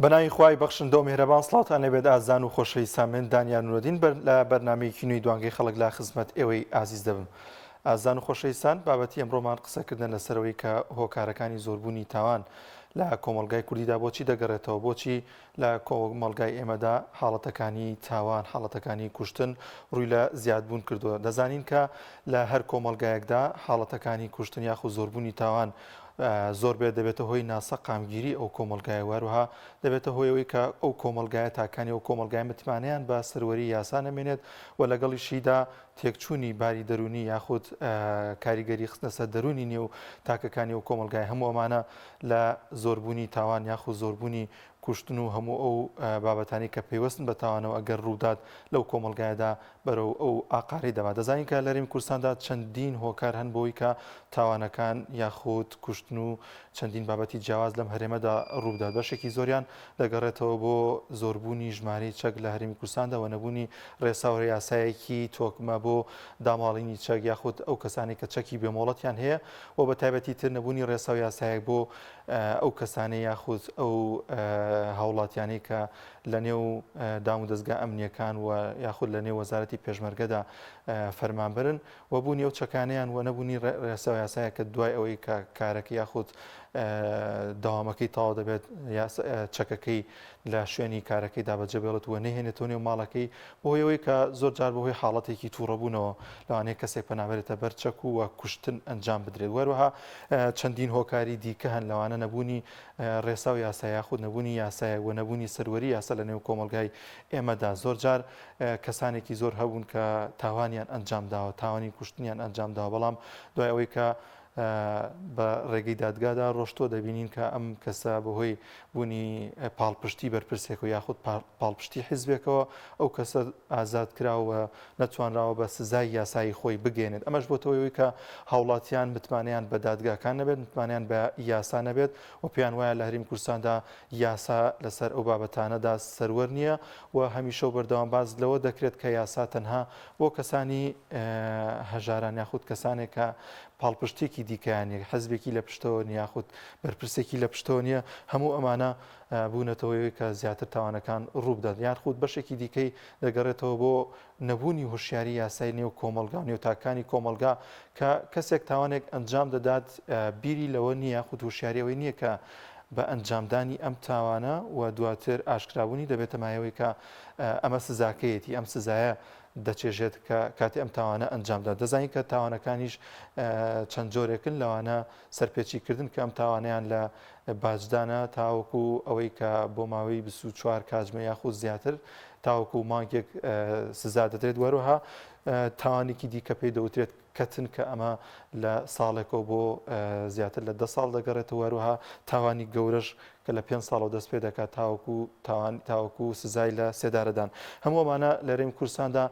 بەناوی خوای بەخشندە و میهرەبان سڵاوتان لەبێت ئازان و خۆشەویستان من دانیال نورەدین لە بەرنامەیەکی نوێی دوانگەی خەڵک لا خزمەت ئێوەی ئازیز دەبم. ئازان و خۆشەویستان بابەتی ئەمڕۆمان قسەکردن لەسەرەوەی کە هۆکارەکانی زۆربوونی تاوان لە کۆمەلگای کوردیدا بۆچی دەگەڕێتەوە، بۆچی لە کۆمەلگای ئێمەدا حاڵەتەکانی تاوان، حاڵەتەکانی کوشتن ڕووی لە زیادبوون کردووە. دەزانین کە لە هەر کۆمەلگایەکدا حاڵەتەکانی کوشتن یاخود زۆربوونی تاوان زۆر بێت دەبێتە هۆی ناسە قامگیری ئەو کۆمەلگای وەروها دەبێتە هۆیەوەی کە ئەو کۆمەلگایە تاکانی ئەو کۆمەلگای متمانیان بە سەروەری یاسا نەمێنێت و لەگەڵیشیدا تێکچوونی باری دەرونی یاخود کاریگەری خستنەسە دەرونی نێو تاکەکانی ئەو کۆمەلگای هەموو ئەمانە لە زۆربوونی تاوان یاخود زۆربوونی کوشتن و هەموو ئەو بابەتانی کە پێوەستن بە تاوانەوە ئەگەر ڕووداد لەو کۆمەلگایەدا بەرەو ئەو ئاقاری دەما. دەزانین کە لە هەرێمی کوردستاندا چەندین هۆکار هەن بۆی کە تاوانەکان یاخود کوشتن و چەندین بابەتی جیاواز لەم هەرێمەدا ڕووداد. بەشێکی زۆریان دەگەڕێتەوە بۆ زۆربوونی ژمارەی چەک لە هەرێمی کوردستاندا و نەبوونی ڕێساوەڕێ یاسایەکی تۆکمە بۆ داماڵینی چەک یاخود ئەو کەسانی کە چەکی بێمۆڵەتیان هەیە و بە تایبەتی تر نەبوونی ڕێساو یاسایەک بۆ ئەو کەسانی یاخود ئەو هاوڵاتیانی کە لە نێو دام و دەستگا ئەمنیەکان و یاخود لە نێو وەزارەتی پێشمەرگەدا فەرمانبەرن و بوونی ئەو چەکانیان و نەبوونی ڕێساو یاسایە کە دوای ئەوەی کە کارەکە یاخود داوامەکەی تاوا دەبێت چەکەکەی لە شوێنی کارەکەی دابەجێ بێڵێت و نەهێنێتەوە نێو ماڵەکەی بۆهۆیەوەی کە زۆر جار بەهۆی حاڵەتێکی تووڕەبوونەوە لەوانەیە کەسێک پەنابێتە بەر چەک و کوشتن ئەنجام بدرێت. وەروەها چەندین هۆکاری دیکە هەن لەوانە نەبوونی ڕێساو یاسای یاخود نەبوونی یاسایە و نەبوونی سەروەری یاسا لە نێو کۆمەلگای ئێمەدا زۆر جار کەسانێکی زۆر هەبوون کە تاوانیان ئەنجام داوە، تاوانی کوشتنیان ئەنجام داوە، بەڵام دوای ئەوەی کە بە ڕێگەی دادگادا ڕۆشتۆ دەبینین کە ئەم کەسە بەهۆی بوونی پاڵپشتی بەرپرسێک و یاخود پاڵپشتی حیزبێکەوە ئەو کەسە ئازاد کراوە نەتوانراوە بە سزای یاسایی خۆی بگەێنێت. ئەمەش بۆتەوەی کە هاوڵاتیان متمانیان بە دادگاکان نەبێت، متمانیان بە یاسا نەبێت و پێیان وایە لە هەرێمی کوردستاندا یاسا لەسەر ئەو بابەتانەدا سەروەر نییە و هەمیشە و بەردەوام باز لەوە دەکرێت کە یاسا تەنها بۆ کەسانی هەژاران یاخود کەسانێک کە پاڵپشتێکی دیکەیانێک حەزبێکی لە پشتەوە یاخود بەرپرسێکی لە پشتەوە نییە، هەموو ئەمانە بوونەتەوەی کە زیاتر تاوانەکان ڕووبدات یاخود بەشێکی دیکەی دەگەڕێتەوە بۆ نەبوونی هوشیاری یاسای نێو کۆمەلگا و نێوتاکانی کۆمەلگا کە کەسێک تاوانێک ئەنجام دەدات بیری لەوە نییە یاخود هوشیاریەوەی نییە کە بە ئەنجامدانی ئەم تاوانە و دواتر ئاشکرابوونی دەبێتە مایەوەی کە ئەمە سزاکەیەتی ئەم سزایە دەچێژێت کە کاتی ئەم تاوانە ئەنجامدا. دەزانین کە تاوانەکانیش چەند جۆرێکن، لەوانە سەرپێچیکردن کە ئەم تاوانیان لە باجدانە تاوەکو ئەوەی کە بۆ ماوەی 24 کاتژمە یاخود زیاتر تاوەکو مانگێک سزا دەدرێت. وەروها تاوانێکی دیکە پێی دەوترێت کەتن کە ئەمە لە ساڵێکەوە بۆ زیاتر لە 10 ساڵ دەگەڕێتەوە. وەروها تاوانی گەورەش کە لە 5 ساڵەوە دەست پێ دەکات تاوەکو سزای لە سێدارەدان. هەموو ئەمانە لە هەرێمی کوردستاندا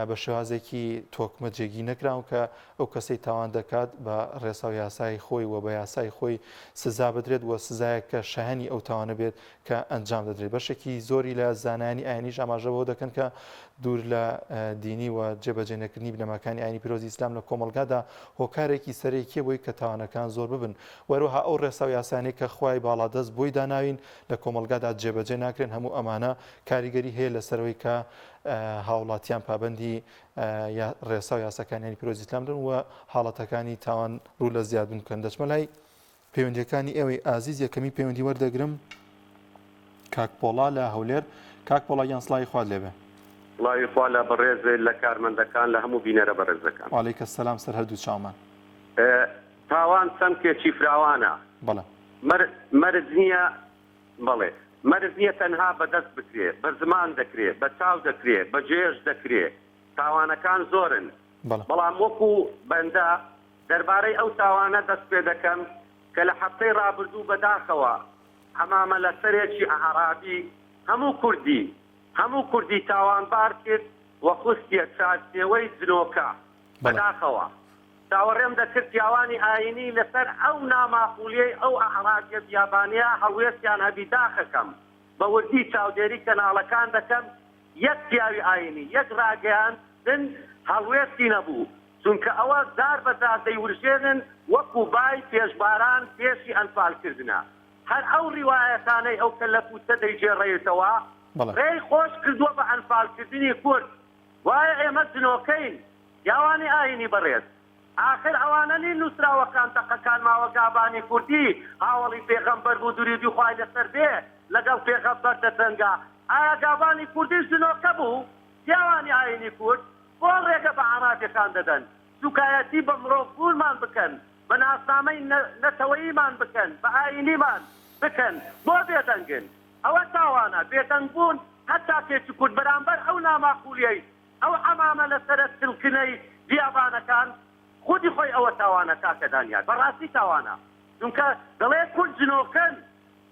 بە شێوازێکی تۆکمە جێگی نەکراون کە ئەو کەسەی تاوان دەکات بە ڕێساو یاسای خۆی و بە یاسای خۆی سزا بدرێت و سزایە کە شایەنی ئەو تاوانە بێت کە ئەنجام دەدرێت. بەشێکی زۆری لە زانایانی ئاینیش ئاماژە بۆ دەکەن کە دوور لە دینی و جێبەجێنەکردنی بنەماکانی ئاینی پیرۆزی ئیسلام لە کۆمەلگادا هۆکارێکی سەرەکیە بۆی کە تاوانەکان زۆر ببن. وەروها ئەو ڕێساو یاسانەی کە خوای باڵادەست بۆی داناوین لە کۆمەلگادا جێبەجێ ناکرێن، هەموو ئەمانە کاریگەری هەیە لەسەرەوەی کە هاوڵاتیان پابەندی ڕێساو یاساکانی پیرۆزی ئیسلام دن و حاڵەتەکانی تاوان ڕوو لە زیادبوون بکەن. دەچمە لای پەیوەندیەکانی ئێوەی ئازیز، یەکەمی پەیوەندی وەردەگرم کاک پۆڵا لە هەولێر. کاک پۆڵا گیان سڵاوی خوات لێبێ. سڵاوی خوا لە بەڕێز لە کارمەندەکان لە هەموو بینەرە بەڕێزەکان. وعەلەیکە سەلام سەر هەردوو چاومان. تاوان چەمکێکی فراوانە. بەڵێ مەرج نییە، بەڵێ مەرج نییە تەنها بەدەست بکرێت، بە زمان دەکرێت، بە چاو دەکرێت، بە جێژ دەکرێت. تاوانەکان زۆرن، بەڵام وەکو بەندە دەربارەی ئەو تاوانە دەست پێ دەکەم کە لە هەفتەی ڕابردوو بەداخەوە حەمامە لە سەرێکی ئەعرابی هەموو کوردی تاوانبار کرد و خوستیە چارسێوەی جنۆکە بەداخەوە. داوەڕێم دەکرد پیاوانی ئاینی لەسەر ئەو ناماقولیەی ئەو ئەعرابیە بیابانەیە هەڵوێستیان هەبی داخەکەم بە وردی چاودێری کەناڵەکان دەکەم. یەک پیاوی ئاینی یەک ڕاگەیاندن هەڵوێستی نەبوو، چونکە ئەوە دار بەدار دەیورژێنن وەکو بای پێشباران پێشی ئەنفالکردنە. هەر ئەو ڕیوایەتانەی ئەو کەلەپوتە دەیجێڕێتەوە ڕێی خۆش کردووە بە ئەنفالکردنی کورد وایە ئێمە جنۆکەین یاوانی ئاینی بەڕێز آخر ئەوانە نین نووسراوەکان تەقەکان ماوە گابانی کوردی هاوڵی پێغەمبەر بوو دووری خوای لەسەر بێ لەگەڵ پێغەمبەر دەتەنگا ئایا گابانی کوردی جنۆکە بوو یاوانی ئاینی کورد بۆ ڕێگە بە عاماتەکان دەدەن سوکایەتی بە مرۆڤ بوونمان بکەن بە ناسنامەی نەتەوەییمان بکەن بە ئاینیمان بکەن بۆ بێدەنگن ئەوە تاوانە بێدەنگ بوون هەتا کێکی کورد بەرامبەر ئەو ناماقولیەی ئەو عەمامە لەسەرە سلکنەی بیابانەکان خودی خۆی ئەوە تاوانە کاکە دانیار بەڕاستی تاوانە چونکە دەڵێ کورد جنۆکەن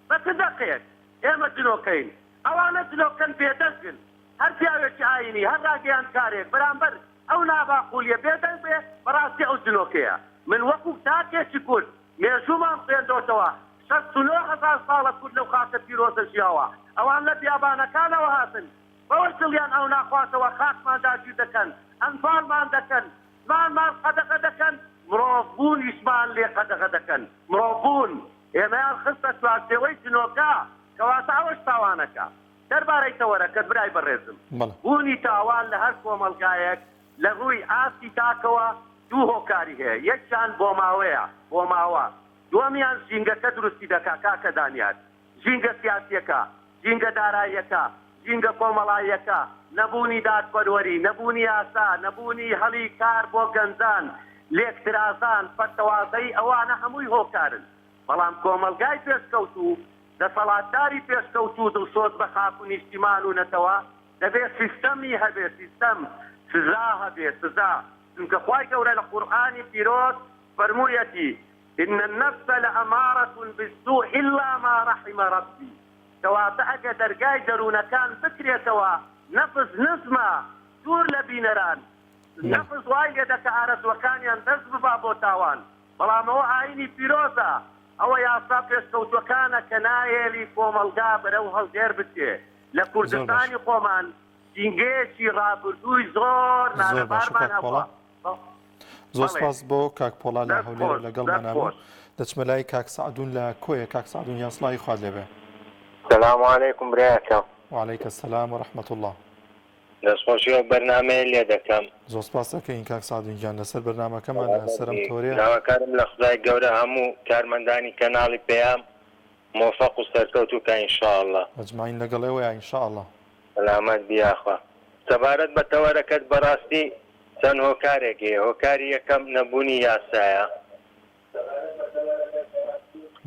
بە چ دەقێک ئێمە جنۆکەین ئەوانە جنۆکەن بێدەنگن هەر پیاوێکی ئاینی هەر ڕاگەیان کارێک بەرامبەر ئەو ناباقولیە بێدەنگ بێ بەڕاستی ئەو جنۆکەیە من وەکو تاکێکی کورد مێژومان خوێندۆتەوە 69,000 ساڵە کورد لەو خاکە پیرۆزە ژیاوە ئەوان لە بیابانەکانەوە هاتن بەوە دڵیان ئەو ناخواتەوە خاکمان داگیر دەکەن ئەنفالمان دەکەن زمانمان قەدەغە دەکەن مرۆڤبوونیشمان لێ قەدەغە دەکەن مرۆڤبوون ئێمەیان خستە چوارچێوەی جنۆکە کەواتە ئەوەش تاوانەکە دەربارەی تەوەرەکەت برای بەڕێزم بوونی تاوان لە هەر کۆمەلگایەک لە ڕووی ئاستی تاکەوە دوو هۆکاری هەیە یەکیان بۆ ماوەیە بۆ ماوە دووەمیان ژینگەکە دروستی دەکا کاکە دانیار ژینگە سیاسیەکە ژینگە داراییەکە ژینگە کۆمەڵاییەکە نەبوونی دادپەروەری نەبوونی یاسا نەبوونی هەڵی کار بۆ گەنجان لێکترازان فەرتەوازەی ئەوانە هەمووی هۆکارن بەڵام کۆمەلگای پێشکەوت و دەسەڵاتداری پێشکەوت و دڵسۆز بە خاک و نیشتیمان و نەتەوە دەبێت سیستەمی هەبێت سیستەم سزا هەبێت سزا چونکە خوای گەورە لە قورئانی پیرۆز فەرموویەتی إن النفس لأمارة بالسوء إلا ما رحم ربي کەواتە ئەگە دەرگای دەروونەکان بکرێتەوە نەفس نزمە دوور لە بینەران نەفس وای لێ دەکە ئارەزوەکانیان دەست ببا بۆ تاوان بەڵام ئەوە ئاینی پیرۆزە ئەوە یاسا پێشکەوتوەکانە کە نایێلی کۆمەلگا بەرەو هەڵدێر بچێ لە کوردستانی خۆمان جینگەیەکی ڕابردووی زۆر نانەبارمان هەبووە زۆر سپاس بۆ کاک پۆڵا لە هەولێر لەگەڵمانە دەچمە لای کاک سەعدون لە کۆیە کاک سەعدون یان سڵاوی خوات لێبێ السلام عليكم برياكم وعليك السلام ورحمة الله دەستخۆشیەوە بەرنامەیە لێ دەکەم زۆر سپاس دەکەین کاک سەعدون گیان لەسەر بەرنامەکەمان لەسەرم تۆرێ داواکارم لە خدای گەورە هەموو کارمەندانی کەناڵی پێیام مۆفەق و سەرکەوتوکە ئینشاءالله ئەجمعین لەگەڵێوەیە ئینشاءالله سەلامەت بیاخوا سەبارەت بە تەوەرەکەت بەڕاستی چەند هۆکارێکی هۆکاری یەکەم نەبوونی یاسایە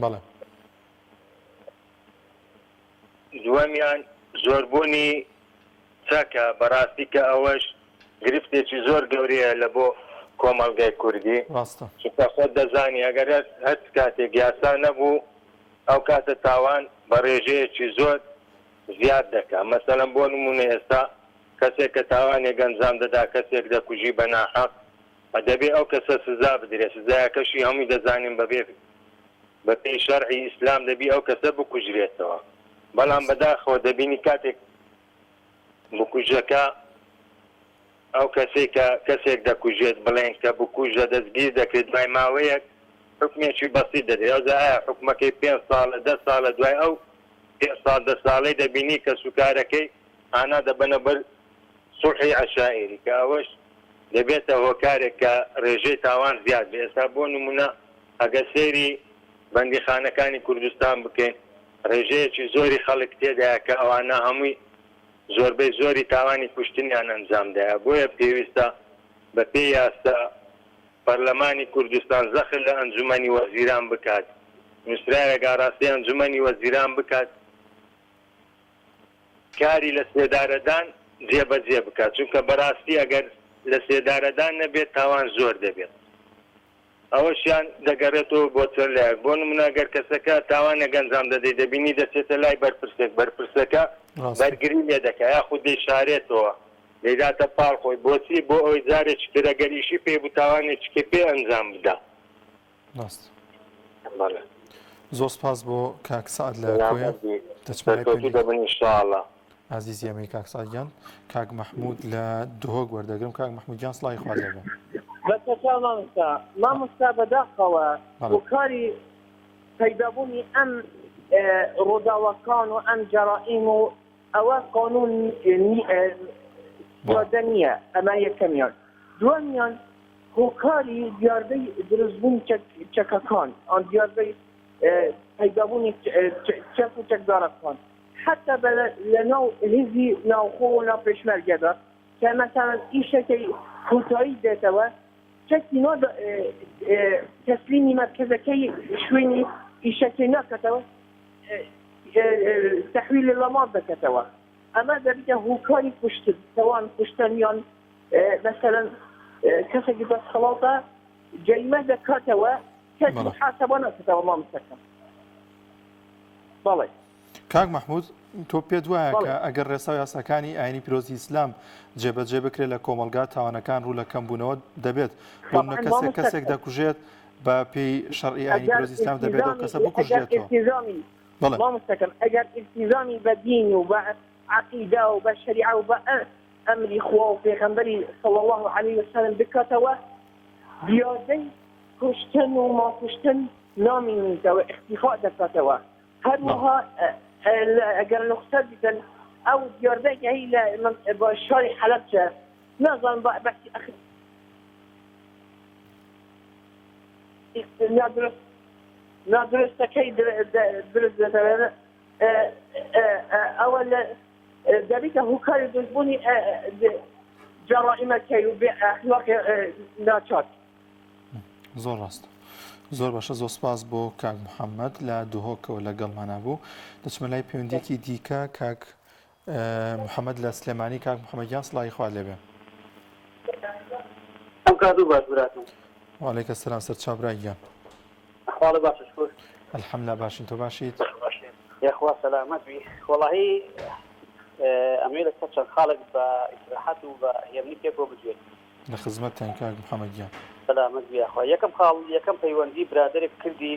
بەڵێ دووەمیان زۆربوونی چەکە بەڕاستی کە ئەوەش گرفتێکی زۆر گەورەیە لە بۆ کۆمەڵگای کوردی چونکە خۆت دەزانی ئەگەر هەر کاتێک یاسا نەبوو ئەو کاتە تاوان بە ڕێژەیەکی زۆر زیاد دەکات مەسەلەن بۆ نمونە ئێستا کەسێک کە تاوانێک ئەنجام دەدا کەسێک دەکوژی بە ناحەق دەبێت ئەو کەسە سزا بدرێت سزایەکەشی هەمووی دەزانین بە پێی شەرعی ئیسلام دەبی ئەو کەسە بکوژرێتەوە بەڵام بەداخەوە دەبینی کاتێک بکوژەکە ئەو کەسێک دەکوژێت بڵێن کە بکوژە دەستگیر دەکرێت دوای ماوەیەک حکمێکی بەسیط دەدرێت ئەو ئایا حکومەکەی 5 ساڵە 10 ساڵە دوای ئەو 5 ساڵ 10 ساڵەی دەبینی کە سوکارەکەی ئانا دەبەنە بەر سوڵحی عەشائیری کە ئەوەش دەبێتە هۆکارێک کە ڕێژەی تاوان زیاد بێت ئێستا بۆ نمونە ئەگە سێری بەندیخانەکانی کوردستان بکەین ڕێژەیەکی زۆری خەڵک تێدایە کە ئەوانە هەمووی زۆربەی زۆری تاوانی کوشتنیان ئەنجامدایە بۆیە پێویستە بە پێی یاسا پەرلەمانی کوردستان زەخر لە ئەنجومەنی وەزیران بکات نووسراوێک ئاڕاستی ئەنجومەنی وەزیران بکات کاری لە سێدارەدان جێبەجێ بکات چونکە بەڕاستی ئەگەر لە سێدارەدان نەبێت تاوان زۆر دەبێت ئەوەشیان دەگەڕێتەوە بۆ چەند لایەک بۆ نمونە ئەگەر کەسەکە تاوانێک ئەنجام دەدەیت دەبینی دەچێتە لای بەرپرسەکە بەرگری لێ دەکات یاخود دەیشارێتەوە دەیداتە پاڵ خۆی بۆچی بۆ ئەوەی جارێکی تر ئەگەریشی پێ بوو تاوانێکی پێ ئەنجام بدا زۆر سپاس بۆ کاک سەعد لە کۆیە دەبن ئینشاءالله عزیز ئێمەی کاک سەعدیان کاک مەحموود لە دهۆک وەردەگرم کاک مەحموودیان سڵاوی خوات لێبێ مامۆستا بەداخەوە هۆکاری پەیدابوونی ئەم ڕووداوەکان و ئەم جەرائیم و ئەوە قانون مادەنیە ئەمە یەکەمیان دووەمیان هۆکاری دیاردەی دروستبوون چەکەکان ئەم دیاردەی پەیدابوونی چەک و چەکدارەکان حتى لناو هزي ناوخو نا پێشمەرگەدا کە مثلا ئیشەکەی کوتایی دێتەوە کەسی تەسلیمی مەرکەزەکەی شوێنی ئیشەکەی ناکەتەوە تەحویل لەماڵ دەکەتەوە ئەمە دەبێتە هۆکاری کوشتن تەوان کوشتنیان مثلا کەسێکی بەسەڵاتە جەریمە دەکاتەوە کەس محاسەبە ناکەتەوە مامۆستاکەم بەڵێ کاک محمود تۆ پێت وایە کە ئەگەر ڕێسا یاساکانی ئاینی پیرۆزی ئیسلام جێبەجێ بکرێت لە کۆمەلگا تاوانەکان ڕوو لە کەمبوونەوە دەبێت بۆ منە کەسێک دەکوژێت بە پێی شەرعی ئاینی پیرۆزی ئیسلام دەبێت ئەو کەسە بکوژێتەوە مامۆستاکەم ئەگەر ئیلتیزامی بە دین و بە عەقیدە و بە شەریعە و بە ئەمری خوا و پێغەمبەری صلی الله علیه وسلم بکاتەوە دیاردەی کوشتن و ماکوشتن نامێنێتەوە اختیفا دەکاتەوە هەروەها ئەگەر نقطە دیدن ئەو دیاردەیەکە هی لە شاری حەلەبجە نازانم بەسی نادرستەکەی درست دەتەوێت ئەوە دەبێتە هۆکاری دروستبوونی جەرائیمەکەی و بێ ئەخلاقی ناچاک زۆر ڕاستە زۆر باشە زۆر سپاس بۆ کاک محەممەد لە دوهۆکەوە لەگەڵمانە بوو دەچمە لای پەیوەندێکی دیکە کاک محەممەد لە سلێمانی کاک محەممەدیان سڵای خوا لێبێ ئەم کار دوو باش براتم وعەلەیکە سەلام سەر چاوبراییان ئەحواڵە باشە شکر الحەمدوللا باشین تۆ باشیت یاخوا سەلامەت بی وەڵاهی ئەمێ لەسەر چەند خاڵێک بە ئیسراحەت و بە هێمنی پێ بۆ بجوێت لە خزمەتتان کاک محەممەدیان سەلامەت بیاخوا یەکەم پەیوەندی برادێک کردی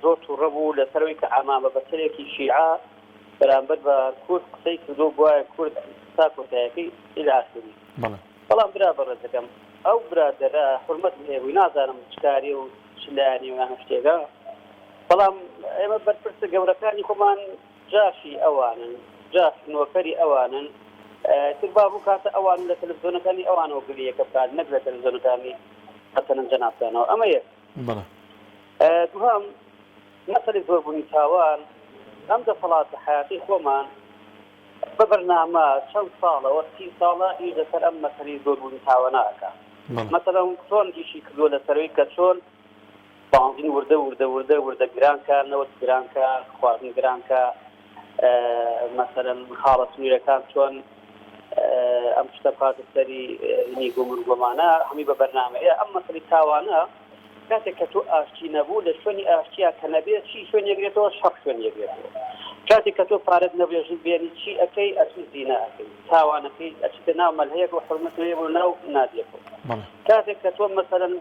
زۆر تووڕە بوو لەسەرەوەی کە ئامامە بەسەرێکی شیعە بەرامبەر بە کورد قسەی کردو بووایە کورد تا کۆتایەکەی ئیلی ئاخری بەڵام برا بەڕێزەکەم ئەو برادەرە حورمەت هێبووی نازانم چکاری و چلایانی و هەم شتێکە بەڵام ئێمە بەرپرسە گەورەکانی خۆمان جاشی ئەوانن جاش نۆکەری ئەوانن تربا بوو کاتە ئەوان لە تەلەڤیزیۆنەکانی ئەوانەوە گریەکە بکات نەک لە تەلەڤیزیۆنەکانی حەسەنەن جەنابزانەوە ئەمە یەک دووهەم مەسەلەی زۆربوونی تاوان ئەم دەسەڵاتە حیاتی خۆمان بە بەرنامە چەند ساڵەوە 30 ساڵە هیچ لەسەر ئەم مەسەلەی زۆربوونی تاواناکە مەسەلەن چۆن ئیشی کردووە لەسەرەوەی کە چۆن بانزین وردە گرانکە نەوەت گرانکە خواردن گرانکە مەسەلەن خاڵە سویرەکان چۆن ئەم شتە بخاتە سەری گۆمانە هەمی بە بەرنامەیە ئەم مەسەلەی تاوانە کاتێک کە تۆ ئاشتی نەبوو لە شوێنی ئاشتیا کە نەبێت چی شوێن یەگرێتەوە شەق شوێن یەگرێتەوە کاتێک کە تۆ پارەت نەبێژت بێنی چی ئەەکەی ئەچی زینا ئەەکەی تاوانەکەی ئەچیتە ناو مەلهەیەک و حرمەت بۆ ناو نادێتەوە کاتێک کە تۆ مەسەلەن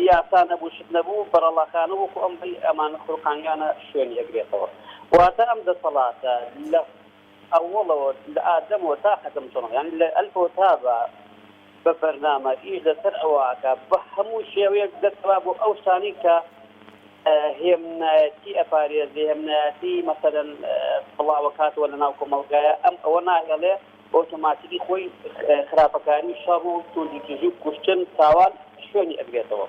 یاسا نەبوو شت نەبوو بەرەڵاخانە وەکو ئەمانە خوڕقانیانە شوێن یەگرێتەوە واتە ئەم دەسەڵاتە لە ئەوڵەوە لە ئادەمەوە تا حەکەم چۆن یعنی لە ئەلفەوە تا بە بەرنامە ئیش لەسەر ئەوواکە بە هەموو شێوەیەک دەستەوە بۆ ئەو شتانی کە هێمنایەتی ئەپارێزی هێمنایەتی مەسەلەن بڵاوەکاتەوە لە ناو کۆمەڵگایە ئەم ئەوە ناهێڵێ ئۆتۆماتیکی خۆی خراپەکانی شەڕ و توندیتیژی کوشتن تاوان شوێنی ئەگرێتەوە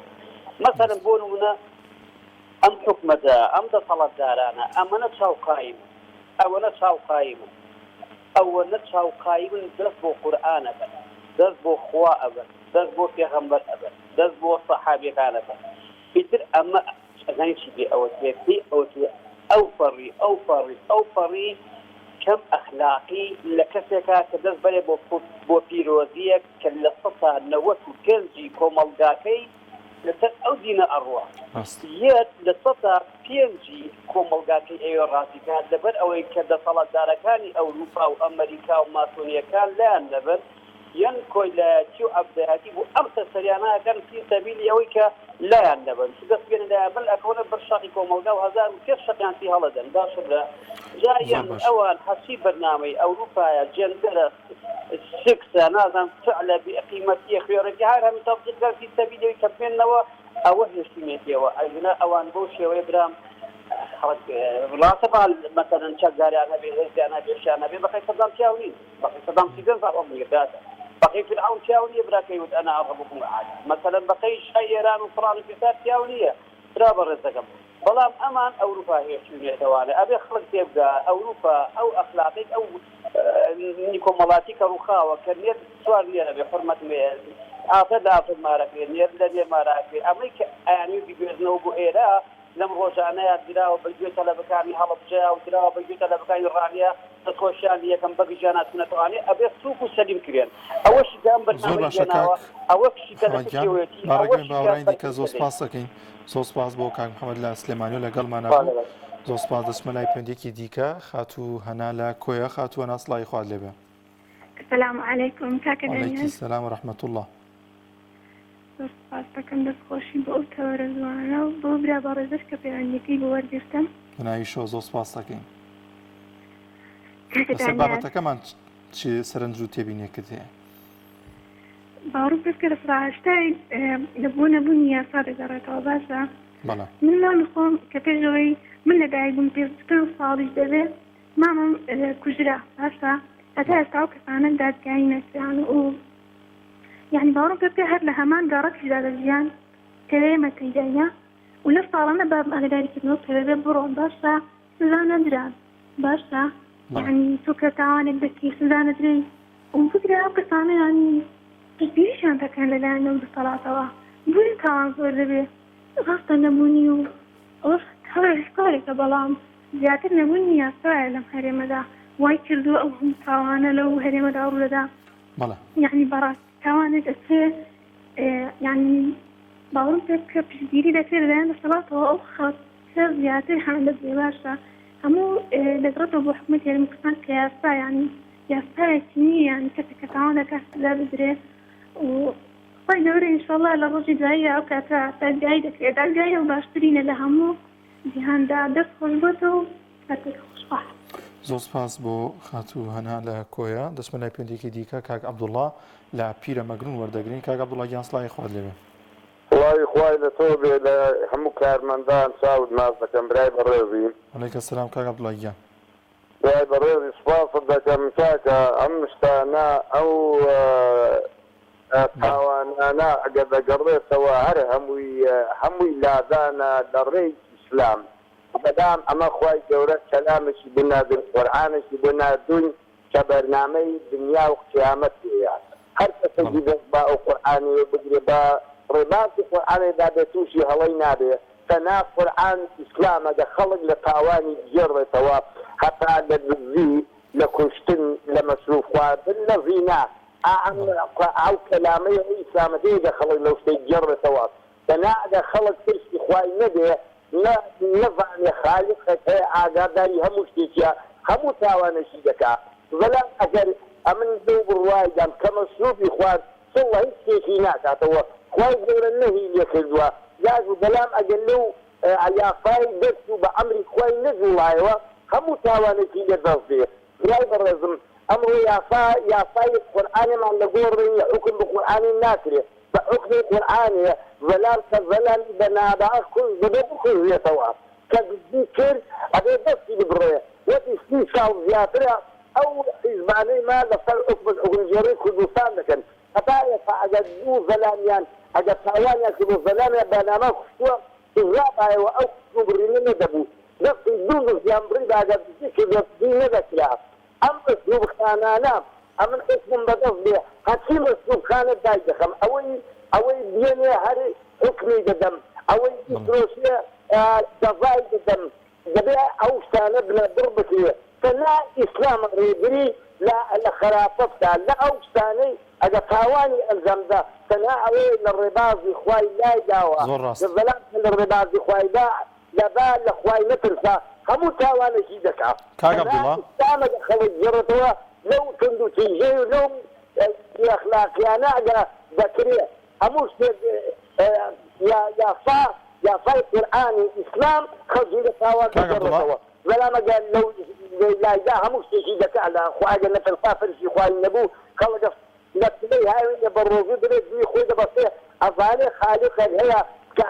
مەسەلەن بۆ نمونە ئەم حکومەتە ئەم دەسەڵاتدارانە ئەمەنە چاوقایمن ئەوەنە چاوقایمن ئەوەنە چاوقایمن دەست بۆ قورئانە بن دەست بۆ خوا ئەبن دەست بۆ پێغەمبەر ئەبن دەست بۆ سەحابیەکانە بن ئیتر ئەمە ئەزانیی بێ ئەوە توێتی ئەو فەڕی کەم ئەخلاقی لە کەسێکە کە دەست بەرێ بۆ پیرۆزیەک کە لە 1995 کۆمەڵگاکەی لەسەر ئەو دینە ئەڕوا یەک لە 105 کۆمەڵگاکەی ئێوە ڕاستیکات لەبەر ئەوەی کە دەسەڵاتدارەکانی ئەوروپا و ئەمریکا و ماسۆنیەکان لایەن لەبەر یان کۆیلایەتی و ئەبدایەتی بوو ئەم سەریانەکەن فی سەبیلی ئەوەی کە لایەن دەبن دەست بێنە لایەن بەل ئەکەونە بەر شەقی کۆمەڵگا و 1500 شەقیان فی هەڵەدەن باشە لە جایان ئەوان حەسی بەرنامەی ئەوروپایە جێندەرە سکسە نازانم فعلە بقیمەتی خوێڕێکی هەر هەمی تەبجیل فی سەبیلی کە بێنەوە ئەوە هێشتمێتیەوە ئەژنە ئەوان بۆ شێوەیە برام راسبال مثلا شغال انا به انا بيشان ابي بقي صدام شاوني بقي صدام سيدن فاضل داتا بقي في العون شاوني براكي انا ارغبكم عاد مثلا بقي ايران وفرنسا في شاونيه ترابر الزقم بلام امان اوروبا هي شنو توالي ابي خلق تبقى اوروبا او اخلاقي او نيكومالاتي كروخاوه كنير سؤال لي انا بحرمه افد مارك نير لدي مارك امريكا يعني بيجوزنا وبوئيرا لم روزانه دراو بيجو طلبكاني هلب جاو دراو بيجو طلبكاني رانيا تخوشان لي كم بقي جانات نتواني ابي سوق سليم كريان اول شيء كان برنامج جناوا اول شيء كان باراگەی باوەڕای دیکە زۆر سپاس دەکەین زۆر سپاس بۆ کاک محەممەد لە سلێمانی و لەگەڵمانە بوو زۆر سپاس دەچمە لای پەیوەندیەکی دیکە خاتوو هەنا لە کۆیە خاتووە ناسڵای خوارد لێبێ السلام عليكم كاك وعليكم السلام ورحمة الله زۆر سپاس دەکەم دەستخۆشی بۆ ئەو تەوەرە جوانە و بۆ برا بەڕێزش کە پەیوەندیەکەی بۆ وەرگرتم بەناوی شۆ زۆر سپاس دەکەین لەسەر بابەتەکەمان چی سەرنج و تێبینیەکەت هەیە باوەڕم پێ بکە لە سڕاهشتای لەبوو نەبوونی یاسا دەگەڕێتەوە باشە من نامی خۆم کە پێشەوەی من لەدایک بووم پێ ساڵیش دەبێت مامەم کوژرا باشە هەتا ئێستا ئەو کەسانە دادگایی نەکران و يعني باوەڕم پێ بکە هەر لە هەمان گەڕەکیشدا لە ژیان کەوێمە تەیدایە و لە ساڵانە بە ئاگاداریکردنەوە پێوێ بڕۆن باشە سزا نەدران باشە يعني تۆ کە تاوانێک دەکەی سزا نەدرێی و بگرە ئەو کەسانە ینی پشتگیریشان دەکەن لەلایەنەوە دەسەڵاتەوە بووی تاوان زۆر دەبێت ڕاستە نەبوونی و ئەوەش کارێکە بەڵام زیاتر نەبوونی یاسایە لەم هەرێمەدا وای کردووە ئەو هەموو تاوانە لەو هەرێمەدا ڕوودەدا یعنی بەڕاست تاوانێک دەچێ یعنی باوەڕم پێ بکە پشتگیری دەکرێت لەلایەن دەسەڵاتەوە ئەو خەڵکە زیاتر هەمان دەبێ باشە هەموو دەگڕێتەوە بۆ حکومەت هێرمی کوردستان کە یاسا یعنی یاسایەکی نییە یعنی کەسێک کە تاوان دەکات سزا بدرێت و خۆی گەورە ئینشاڵڵا لە ڕۆژی دواییە ئەو کاتە دادگایی دەکرێت دادگایی ئەو باشترینە لە هەموو جیهاندا دەست خۆش بۆتەوە کاتێک خۆشحاڵ زۆر سپاس بۆ خاتوو هەنا لە کۆیە دەچمە لای پەیوەندیەکی دیکە کاک عەبدوڵڵا لە پیرەمەگرون وەردەگرین کاک عەبدوڵڵا گیان سڵاوی خوارد لێبێ وڵی خوای لە تۆ بێ لە هەموو کارمەندان چاود ماز دەکەم برای بەڕێزی عەلەیکە سەلام کاک عەبدوڵڵا گیان برای بەڕێزی سوپاست دەکەم کاکە ئەم شتانە ئەو تاوانانە ئەگەر دەگەڕێتەوە هەر هەمووی لادانە لە ڕێی ئیسلام بەدام ئەمە خوای گەورە کەلامێکی بنادن قورئانێکی بنادوین کە بەرنامەی دنیا و قیامەت هەیە هەر کەسێکی دەست با ئەو قورئانەوە بگرێ بە ڕێبازی قورئانێدا بێ تووشی هەڵەی نابێ تەنها قورئان ئیسلامە دە خەڵک لە تاوانی گێڕێتەوە هەتا لە دزی لە کوشتن لە مەسروف خواردن لە زینا ئەو کەلامەی ئیسلامەتی دە خەڵک لەو شتەی گێڕێتەوە تەنها ئەگە خەڵک ترسی خوای نەبێ نەزانێ خالقێک هەیە ئاگاداری هەموو شتێکیە هەموو تاوانەشی دەکات بەڵام ئەگەر ئەمن دەو بڕوایدام کە مەسروفی خوارد سڵ هیچ شتێکی ناکاتەوە خوای گەورە نەهی لێ کردووە یاز و بەلام ئەگەر لەو یافای دەست و بە ئەمری خوای نەجوڵایەوە هەموو تاوانێکی لێ دەست دێ برای بەڕێزم ئەمڕۆ یافای قورئانێمان لە گۆڕی حکم بە قورئانی ناکرێت بە حکمی قورئانێ بەلام کە بەلامی بە ناداش کوژ دەبێ بکوژێتەوە کە دزی کرد ئەبێ دەستی ببڕێ وەتی 30 ساڵ زیاترە ئەو حیزبانەی ما لەسەر حکمگێڕی کوردستان دەکەن هەتا ئێستا ئەگەر دوو زەلامیان ئەگەر تاوانیان کرد بۆ زەلامیان بەنامە کوشتووە سزا بایەوە ئەو کوبڕینە نەدەبوو دەستی دوو دزیان بڕیدا ئەگەر دزی کرد دەستی نەدەکرا ئەم ئەسلوبخانانە ئەمن حکمم بەدەست بێ هەچی ئەسلوبخانە دای دەخەم ئەوەی بێنێ هەر حکمی دەدەم ئەوەی درۆشیە دەڤای دەدەم دەبێ ئەو شتانە بنە بڕ بکرێ تەنها ئیسلام ڕێگری لە خراپەتدا لە ئەو شتانەی ئەگە تاوانی ئەنجامدا تەنها ئەوەی لە ڕێبازی خوای لای داوە بەڵام لە ڕێبازی خوایدا لەبا لە خوای نەترسا هەموو تاوانێکی دەکات ئیسلامەگە خەڵک گێڕێتەوە لەو تند و تیژەی و لەو ئەخلاقیانە ئەگە دەکرێ هەموو شتێک یافای قورئانی ئیسلام خەڵکی لە تاوان دەگەڕێتەوە بەڵام ئەگەر لەو لایدا هەموو شتێکی دەکات لە خواگە نەتەنها فەرشی خوای نەبوو خەڵک لەپلەی هاوێنە بە ڕۆژوو درێت دوی خۆی دەبەستێ ئەزانێ خالقێک هەیە کە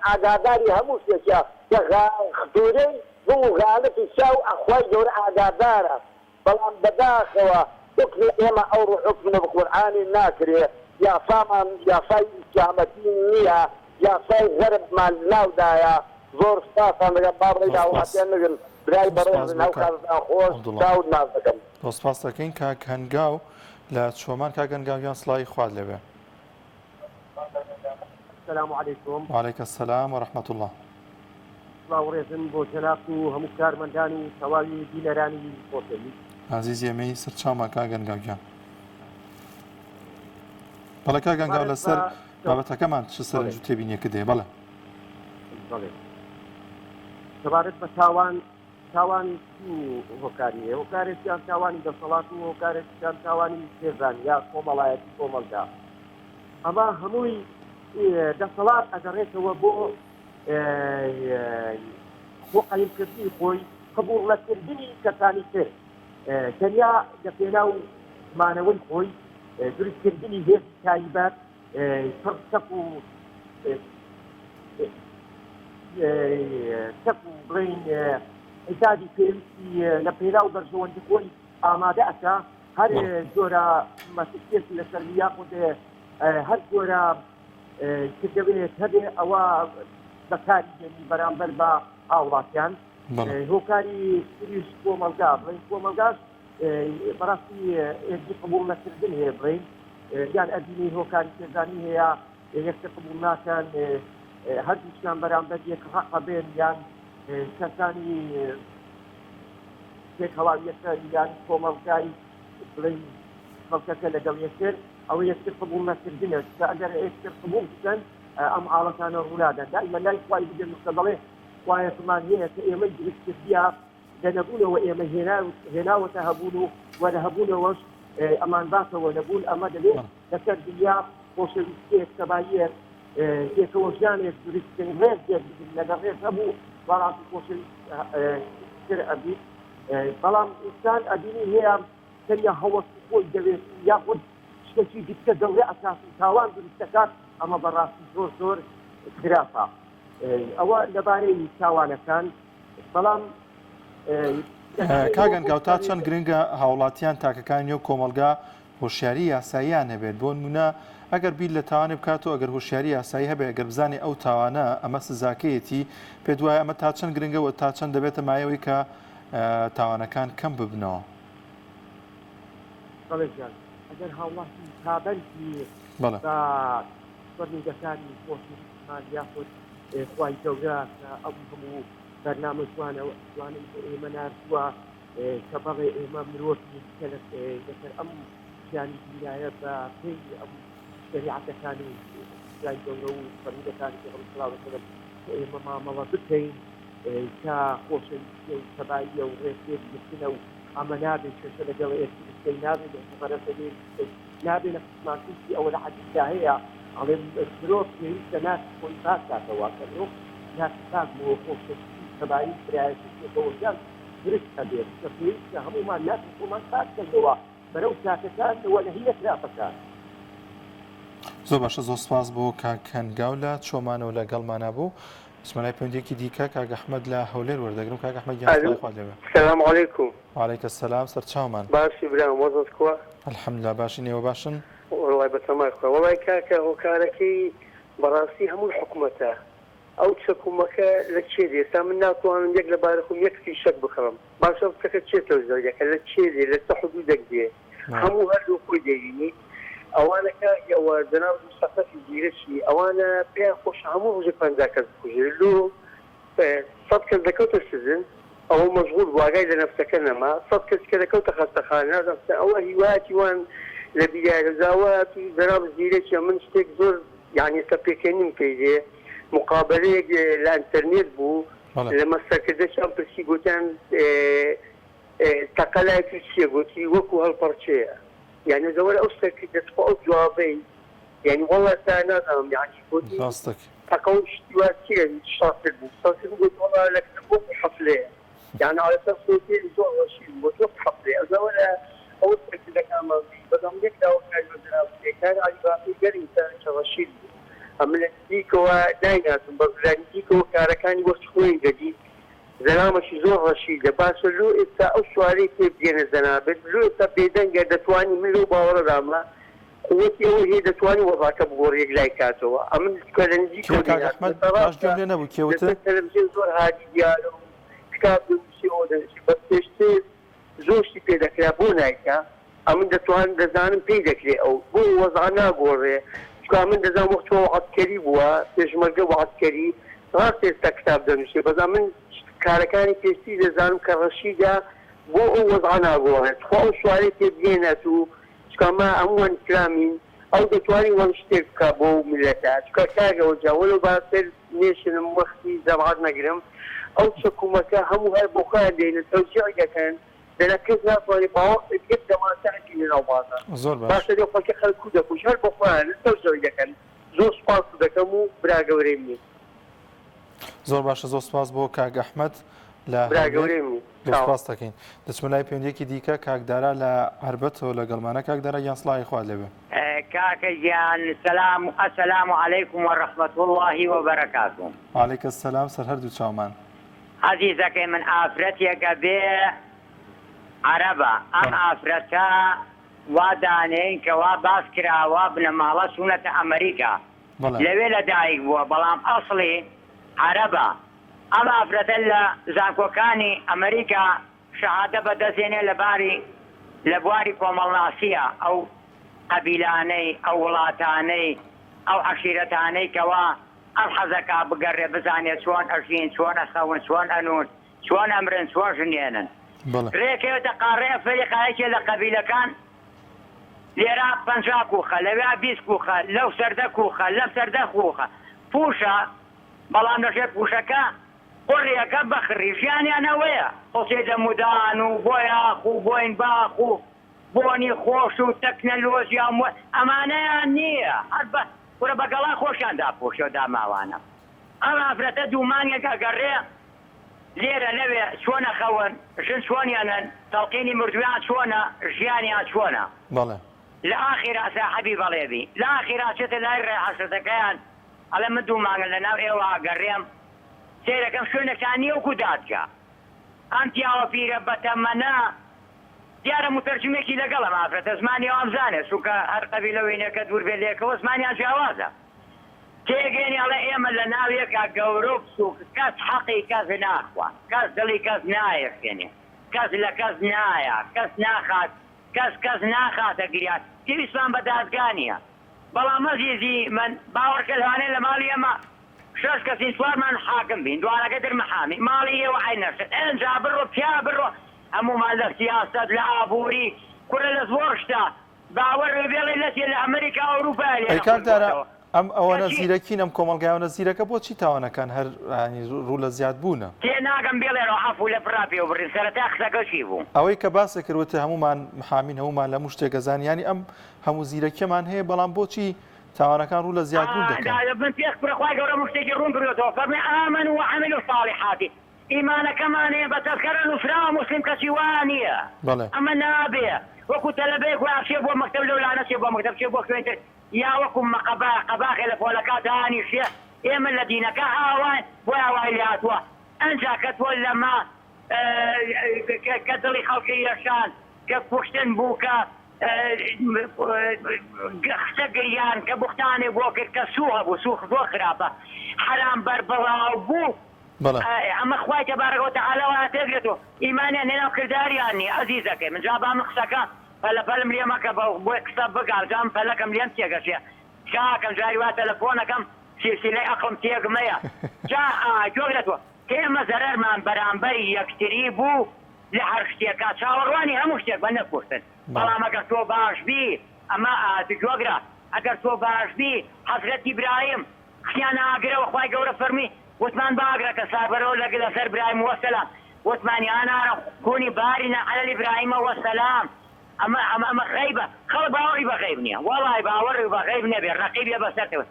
ئاگاداری هەموو شتێکە خطورەی بۆ غالەتی چاو ئەخوای گەورە ئاگادارە بەڵام بەداخەوە حکمی ئێمە ئەو حکمە بە قورئانی ناکرێت یافامان یافای ئیسلامەتی نییە یافای غەربمان ناودایە زۆر سپاسان لەگەڵ باڕێی داوڵاتیان نەگەن برای بەڕێزن هەو کارتان خۆش داود ناز دەکەم سپاس دەکەین کاک هەنگاو لە چۆمان کاک هەنگاویان سڵاوی خوارد لەوێ السلام عليكم. وعليك السلام ورحمة الله. باوڕێزن بۆ جەناب و هەموو کارمەندانی تەواوی دیلەرانی خۆتەوی عزیز ئێمەی سەرچاومان کاک هەنگاویان بەڵێ کاک هەنگاو لەسەر بابەتەکەمان چ سەرنج و تێبینیەکە دێ بەڵێ سەبارەت بە تاوانی هۆکاریە هۆکارێکیان تاوانی دەسەڵات و هۆکارێکیان تاوانی سێزان یا کۆمەڵایەتی کۆمەلگا ئەمە هەمووی دەسەڵات ئەگەڕێتەوە بۆ قەیمکردنی خۆی قبوڵەکردنی کەسانی تر تەنیا لە پێناو مانەوەی خۆی دروستکردنی هێز تایبەت سەق و بڵین ئیتادی پێویستی لە پێناو بەرژەوەندی خۆی ئامادە ئەکا هەر جۆرە مەسیحێت لەسەر یاخود هەر جۆرە کردەوێت هەبێ ئەوە بەکاری دێنی بەرامبەر بە هاوڵاتیان هۆکاری سریش کۆمەلگا بڵین کۆمەلگاش بەڕاستی ئێزی قبوڵ نەکردن هەیە بڵین یان ئەدینی هۆکاری سێزانی هەیە یەکتر قبوڵ ناکەن هەردووچیان بەرامبەر یەک حەقە بێن یان کەسانی تێکەڵاویەکە یان کۆمەلگای بڵین خەڵکەکە لەگەڵ یەکتر ئەوە یەکتر قبوڵ نەکردنە کە ئەگەر یەکتر قبوڵ بکەن ئەم حاڵەتانە ڕوودادەن دائیمەن لای خوای بگەن کە دەڵێ خوایەتمان هەیە کە ئێمە دروستکردیا لەنەبوونەوە ئێمە هێناوەتە هەبوون و لە هەبوونەوەش ئەمان باسەوە نەبوون ئەمە دەبێت لەسەر دنیا خۆشەویستیەک سەباییەک تێکەوە ژیانێک دروستکردن ڕێز دێبگرن لەگەڵ ڕێز هەبوو بەڵامی خۆشەویستتر ئەبیت بەڵام ئینسان ئەبینی هەیە تەنیا هەوەسی خۆی دەوێت یاخود شتێکی دیکە دەورە ئەساسی تاوان دروست دەکات ئەمە بەڕاستی زۆر خراپە ئەوە لەبارەی تاوانەکان بەڵام کاگەنگاو تا چەند گرنگە هاوڵاتیان تاکەکانی و کۆمەلگا هۆشیاری یاساییان هەبێت بۆ نمونە ئەگەر بیر لە تاوانێ بکاتەوە ئەگەر هۆشیاری یاسایی هەبێت ئەگەر بزانێ ئەو تاوانە ئەمە سزاکەیەتی پێ دوایە ئەمە تا چەند گرنگەوە تا چەند دەبێتە مایەوەی کە تاوانەکان کەم ببنەوە ئەگەر هاوڵاتی تابەنی فەرمیدەکانی خۆشمان یاخود خوای گەورە کە ئەو هەموو بەرنامە جوانم ئێمە نردووە کە بەڵێ ئێمە مرۆڤی لەسەر ئەم ژیانی دنیایە بە پێی ئەم شریعەتەکان و خوای گەورە و فەرمیدەکانی پێغەمبەر صلی الله علیه وسلم ئێمە مامەڵە بکەین کە خۆشەویستی و سەباییە و ڕێکێکگرتنە و ئەمە نابێت شێشە لەگەڵ ئێستی نابێت بەرەسەبێ نابێت لە قسمانکوشتی ئەوە لە حەدیثدا هەیە ئەڵێ مرۆڤ پێویستە ناسی خۆی پاک کاتەوە کە مرۆڤ ناسی پاک بۆ خۆشەویستی سەبایی فرایەتیەوە ژیان درست ئەبێت کە پێویستە هەمومان ناسی خۆمان پاک کردەوە بەرەو کاتەکانەوە لە هیچ خراپەکان زۆر باشە زۆر سپاس بۆ کاک هەنگاو لە چۆمانەوە لەگەڵمانە بوو بسمەلای پەیوەندیەکی دیکە کاک ئەحمەد لە هەولێر وەردەگرم کاک ئەحمەد گیان خوا لەوێ السلام علیکم وعلیکم السلام سەرچاومان باشی برام وەزت کووە الحەمدوللا باشی نێوە باشن وڵای بەتەمای خۆ وڵای کاکە هۆکارەکەی بەڕاستی هەموو حکوومەتە ئەو چەکومەکە لە چێ ئێستا من ناتوانم یەک لە بارەخم یەکسی شەک بخڕم باشە بچەکە چێتەوە زەوجەکە لە چێ لە چە حدودێک دێ هەموو هەردوو خۆی دەبینی ئەوانەکە ئەوە جەناب سەقەفی گیرەشی ئەوانە پێیان خۆش هەموو ڕۆژێ 50 کەس بکوژێ لۆ 100 کەس دەکەوتە سزن ئەوە مەشغول واگای لە نەفسەکە نەما 100 کەس کە دەکەوتە خەستەخانە ئەوە هیوایەتی وان لە بیارەزاوات و جەناب زیرەکیە من شتێک زۆر یعنی سەپێکێنیم پێی دێ مقابلەیەک لە ئینتەرنێت بوو لە مەسەرکردەشان پرسی گوتیان تەقەلای چییە گوتی وەکو هەڵپەرچەیە يعني زوال أوسك تدفعوا جوابين يعني والله أنا يعني قصدك تقول اشتواتيا الشاطر الشاطر يقول والله لك تبوك حفلة يعني على أساس صوتين زوج رشيد وتوك حفلة زوال أوسك لك أما بدهم يكتبوا كلمة كان على باقي غير إنسان رشيد أما الديك هو داينات بس الديك نزیکەوە کارەکانی وەختی خۆی دەدی زەرامەشی زۆر ڕەشی لە باشە لۆ ئێستا ئەو سوارەی پێ بگێنە زەنابێت لۆ ئێستا بێدەنگە دەتوانانی من لەو باوەڕەدامە قوتی ئەوە هەیە دەتوانانی وەڵاکە بگۆڕێک لای کاتەوە ئەمن لە نزیکەوە تەلەڤیزیۆن زۆر هادی دیارە و کتاب بە پێشتر زۆرشتی پێ دەکرا بۆ نایکە ئەمن دەزانم پێی دەکرێت ئەو بۆ وەزع ناگۆڕێ چکە من دەزانم وەختەوە وعدکەری بووە پێشمەرگە وعدکەری ڕاست ئێستا کتاب دەنووسێ بەزان من کارەکانی پێشتی دەزانم کە ڕەشیدا بۆ ئەو وەزع ناگۆڕێت خوا ئەو سوارەی پێ بگێنێت و چکەمە هەمووان ئیسلامین ئەو دەتوانانی وەم شتێک بکە بۆ میلەتە چکە کاگەوە جاوەلو باشتر نێشنم وەختی زەمعات نەگرم ئەو چەکومەکە هەموو هەر بۆ خۆیان دێنێت تەوجیع دەکەن لەنە کەس ناتوانێت باوەقت بێت دەماسەکی لەناو بازار باشە لێ خەڵکی خەڵکو دەکوژ هەر بۆ خۆیان تەوجیع دەکەن زۆر سوپاس دەکەم و برا گەورەی منی زۆر باشە زۆر سوپاس بۆ کاک ئەحمەد لە سپاس دەکەین دەچمە لای پەیوەندیەکی دیکە کاکدارا لە هەربەتەوە لەگەڵمانە کاکدارا یان سڵاوی خوا لێبێ کاکە گیان السلام عەلەیکم وەڕەحمەت الله وبەرەکاتوه وعەلەیکە السەلام سەر هەردوو چاومان عەزیزەکەی من ئافرەتێکە بێ عەرەبە ئەم ئافرەتە وا دانێن کە وا باس کراوە بنەماڵە سوونەتە ئەمەریکا لەوێ لەدایک بووە بەڵام ئەسڵی عەرەبە ئەم ئافرەتە لە زانکۆکانی ئەمریکا شەهادە بەدەستێنێ لە بواری کۆمەڵناسیە ئەو قەبیلانەی ئەو وڵاتانەی ئەو عەشیرەتانەی کەوا ئەم حەزەکا بگەڕێ بزانێت چۆن ئەژین چۆن ئەخەون چۆن ئەنون چۆن ئەمرن چۆن ژنێنن ڕێکەوێتە قاڕەیە فەریقایەکێ لە قەبیلەکان لێرە 50 کوخە لەوێ 20 کوخە لەو سەردە کوخە لەم سەردە کوخە پوشە بەڵام لەژێر پوشەکە قڕیەکە بەخڕی ژیانیانەوەیە خۆسێ دەمودان و بۆی ئاخ و بۆین باخ و بۆنی خۆش و تەکنەلۆژیان ئەمانەیان نییە هەر بە بەگەڵا خۆشیان داپۆشە و داماوانە ئەم ئافرەتە دوومانیەکە گەڕێ لێرە لەوێ چۆنە خەون ژن چۆنیانن تەڵقینی مردویان چۆنە ژیانیان چۆنە لە ئاخیرا ساحەبی بەڵێبی لە ئاخیرا چێتە لای ڕێحەسرەتەکەیان ئەڵێ من دوومانگە لەناو ئێوە گەڕێم سێرەکەم شوێنەکانی وەکو دادکە ئەم پیاوە پیرە بەتەمەنە دیارە متەرجمێکی لەگەڵە ئافرەتە زمانی ئەوام زانێت چونکە هەر قەبیلەوەینەکە دوور بێ لێکەوە زمانیان جیاوازە تێگەێنی ئەڵێ ئێمە لە ناو یەکا گەورە و بچووک کەس حەقی کەس ناخوا کەس دڵی کەس نایەخێنێ کەس لە کەس نایە کەس ناخات کەس ناخاتە گریان پێویستمان بە دادگانیە بەڵام مەزیزی من باوەڕکە لەوانەیە لە ماڵی ئێمە 6 کەسی سوارمان حاکم بین دوانەکە درمەحامی ماڵی ئێوە عین نەرسێت ئەنجا بڕۆ پیا بڕۆ هەمومان لە سیاسەت لە ئابووری کوڕە لە زۆر شتا باوەڕ بێڵێ لەسێ لە ئەمریکا ئەوروپا ئەم ئەوەنە زیرەکین ئەم کۆمەڵگایانە زیرەکە بۆچی تاوانەکان هەر ڕوو لە زیاد بوونە تێ ناگەم بێڵێنەوە عەفو لە پراپێ و بڕین سەرەتا قسەکەشی بوو ئەوەی کە باسە کردوتە هەمومان محامین هەمومان لە شتێکە زانیانی ئەم هەموو زیرەکیمان هەیە بەڵام بۆچی تاوانەکان ڕوو لە زیاد بوون دەکەن من پێش بڕخوای گەورە مشتێکی ڕوون کردوێتەوە فەرمی ئامەن و عەملوا الصالحات ئیمانەکەمان هەیە بە تەذکرە نووسرا موسلیم کەسی وا نییە ئەمە نابێ وەکو تەلەبەیەک وای چێ بۆ مەکتەب لەولانە چێ بۆ مەکتەب چێ بۆ خوێنتر یا وەکو قەباخێ لە پۆلەکات هانی شێ ئێمە لە دینەکە هاوان بۆ هاوای لێ هاتووە ئەنجا کە تۆ لەما کە دڵی خەڵکی یەشان کە کوشتن بوو کە قسە گریان کە بوختانێ بۆ کرد کە سووە بوو سووخ زۆر خراپە حرام بەربڵاو بوو ئەمە خوای تەبارەکە وتەعالە وایە تێگرێتەوە ئیمانیان لێناو کرداریان نیە ئەزیزەکەی من جا بام قسەکە پەلەپەلم لێ مەکە بۆی قسە بگار جام پەلەکەم لێم تێگەشێ کاکەم جاری وا تەلەفۆنەکەم سیلسیلەی ئەقڵم تێگمەیە جا جۆگرێتەوە ئێمە زەرەرمان بەرامبەری یەکتری بوو لە هەر شتێکا چاوەڕوانی هەموو شتێک بە نەکوشتن بەڵام ئەگەر تۆ باش بی ئەمە جۆگرە ئەگەر تۆ باش بی حەزرەت ئیبراهیم خیان ئاگرەوە خوای گەورە فەرمی وتمان باگرەکە سابەرەوە لەسەر برایم وەسەلام وتمانی ئانارە کونی بارینە عەلە ئیبراهیمە وەسەلام ئەمە غەیبە خەڵک باوەڕی بە غەیب نییە وەڵای باوەڕی بە غەیب نەبێ ڕەقیبێ بەسەرتەوە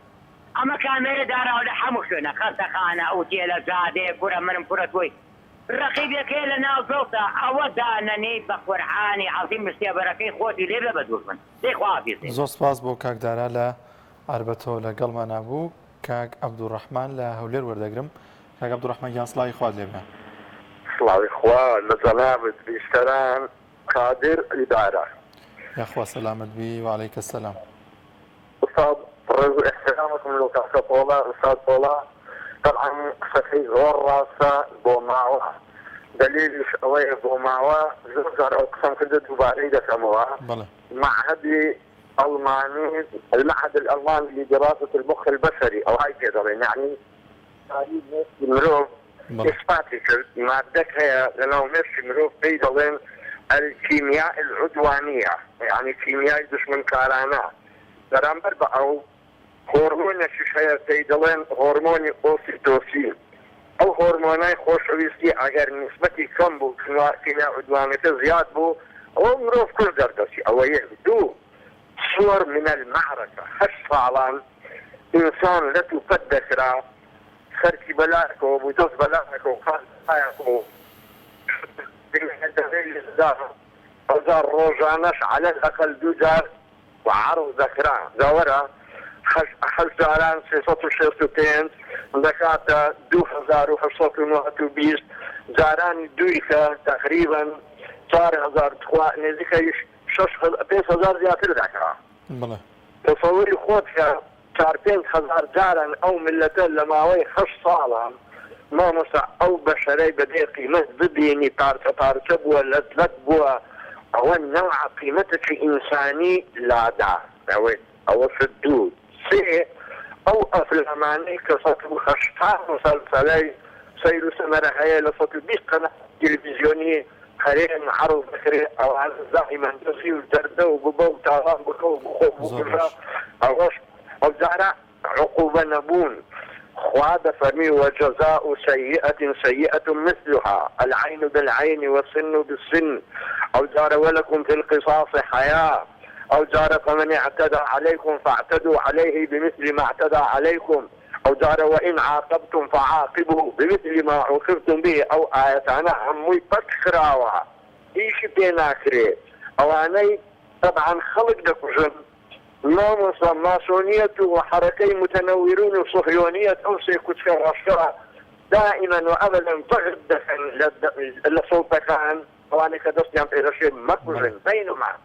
ئەمە کامێرە داراوە لە هەموو شوێنە خەرتەخانە ئەو تێ لە جادێ کوورە منم کوورە تۆی ڕەقیبێکەیە لە ناو زەوتە ئەوە دانەنەی بە قورعانی عەزیم مستێبەرەکەی خۆتی لێبێ بە دوژمن دەی خوافیزێ زۆر سپاس بۆ کاکدارا لە هەربەتەوە لەگەڵمان نبوو کاک عەبدوڕەحمان لە هەولێر وەردەگرم. کاک عەبدوڕەحمان گیان سڵاوی خوارد لێ بێ. سڵاوی خوا لە جەنابت بیشتەران قادر ئیدارە. یاخوا سەلامت بی وعەلەیکە سەلام. ئوستاد ڕێز و احترامكم لەو کاکە پۆڵە ئوستاد پۆڵە طبعا قسەکەی زۆر ڕاستە بۆ ماوە دلیلش ئەوەیە بۆ ماوە زۆر جار ئەو قسەم کردە دووبارەی دەکەمەوە معهدی ألماني المعهد الألماني لدراسة المخ البشري أو هاي كذا يعني مروف إثباتي مادة هي لأنه ماشي مروف بيدلين الكيمياء العدوانية يعني كيمياء دشمن كارانا درامبر بأو هرمون الشيء بيدلين هرمون أوسيتوسين أو هرموناي خوشويستي أجر نسبتي كم بو كيمياء عدوانية زياد بو أو مروف كل دردسي أو يهدو صور من المعركة هالصعلان إنسان لا تقدر خرتي بلاك وبدوس بلاك وخاصة أزار روجانش على الأقل دوجار وعرض ذكرى زورا حل زاران 660 ذكاتا 2820 زاران دويكا تقريبا 4000 تخوة نزيكا 5000 زیاتر دەکرا تەسەووری خۆتکە 4-5,000 جاران ئەو ملەتە لە ماوەی 8 ساڵان مامۆستا ئەو بەشەرەی بەدێ قیمەت ببینی پارچە پارچە بووە لەت بووە ئەوە نەوع قیمەتێکی ئینسانی لادا ئەوە دوو سێ ئەو ئەفلەمانەی کە 180 مسلسلەی سەیر و سەمەرە هەیە لە 120 قەنە تلڤیزیۆنی خلينا نعرض بكري او على الزعيم هندسي وزردة وبابا وطالان بكو وبكو اوش او زارع عقوبة نبون خواد فرمي وجزاء سيئة سيئة مثلها العين بالعين والسن بالسن او زار ولكم في القصاص حياة او زار فمن اعتدى عليكم فاعتدوا عليه بمثل ما اعتدى عليكم أو دار وإن عاقبتم فعاقبوا بمثل ما عوقبتم به أو آياتنا عموي بكراوها إيش بيناكري أو أنا طبعا خلق دكوجن ناموسا ماسونية وحركي متنورون وصهيونية أو سيكوتشا رشا دائما وأبدا تغد لصوت كان وأنا كدست يام في رشيد مكوجن بينما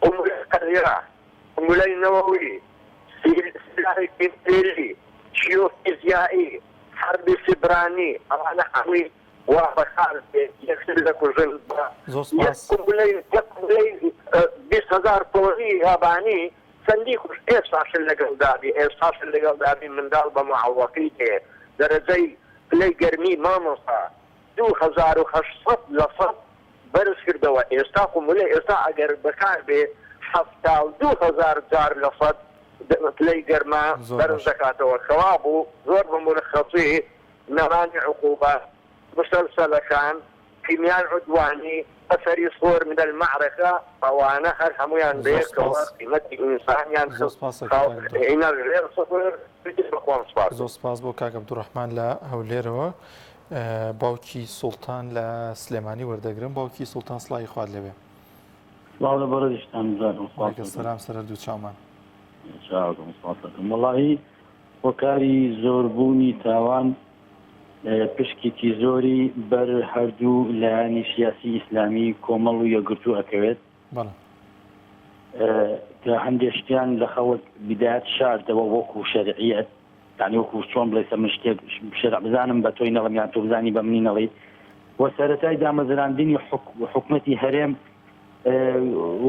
أم القديرة أم النووي سلاحي كنتيلي شيوخ فيزيائي حربي سبراني أنا حوي وبخار يكسر لك وجل يقوم لي 20,000 طوري ياباني سنديكوش إيصاش اللي قلدابي من دالبا معوقيته درجي لي قرمي ماموسا 2,500 لصد برس كردوا إيصاقم ولي إيصاق أقر بكار بي حفتا 2,000 جار لصد تلاقي جرما برز زكاته والثواب زور بملخصيه نراني عقوبة مسلسلة كان كيمياء عدواني أثري صور من المعركة أوانا هرحمويان بيك قيمة إنسان يعني هنا غير صفر زۆر سپاس بۆ کاک عەبدوڕەحمان لە هەولێرەوە باوکی سوڵتان لە سلێمانی وەردەگرم باوکی سوڵتان سڵاوی خوارد لێ بێ سڵاو لە بەڕێزیشتان وعەلەیکە سەلام سەرەر دوو چاومان وەڵاهی هۆکاری زۆربوونی تاوان پشکێکی زۆری بەر هەردوو لایانی سیاسی ئیسلامی کۆمەڵ و یەکگرتوو ئەکەوێت کە هەندێک شتیان لە خەڵک بدایەت شاردەوە وەکو شەرعیەت یعنی وەکو چۆن بڵێ من شتێک شەرع بزانم بە تۆی نەڵم یان تۆ بزانی بە منی نەڵێ وە سەرەتای دامەزراندنی حکومەتی هەرێم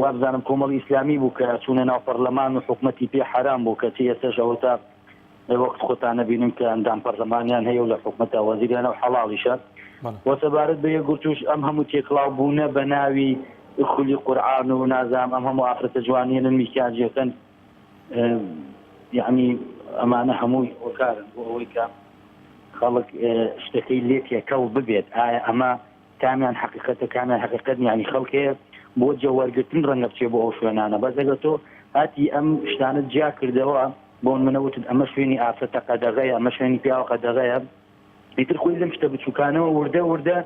وابزانم کۆمەڵی ئیسلامی بوو کە چوونە ناو پەرلەمان و حکومەتی پێ حرام بوو کە ئێستاش ئەوە تا وەخت خۆتان نەبینم کە ئەندام پەرلەمانیان هەیە و لە حکومەتە وەزیریانە و حەڵاڵیشە وە سەبارەت بە یەکگرتووش ئەم هەموو تێکڵاو بوونە بە ناوی خولی قورئان و نازام ئەم هەموو ئافرەتە جوانیێنن میکیاجیەکەن یعنی ئەمانە هەمووی هۆکارن بۆ ئەوەی کە خەڵک شتەکەی لێ تێکەڵ ببێت ئایا ئەمە کامیان حقیقەتە کامیان حقیقەت یعنی خەڵکەیە بۆ جەوەرگرتن ڕەنگە بچێ بۆ ئەو شوێنانە بەس ئەگەر تۆ هاتی ئەم شتانت جیا کردەوە بۆ منەوتت ئەمە شوێنی ئافرەتە قەدەغەیە ئەمە شوێنی پیاوە قەدەغەیە ئیتر خۆی لەم شتە بچووکانەوە وردە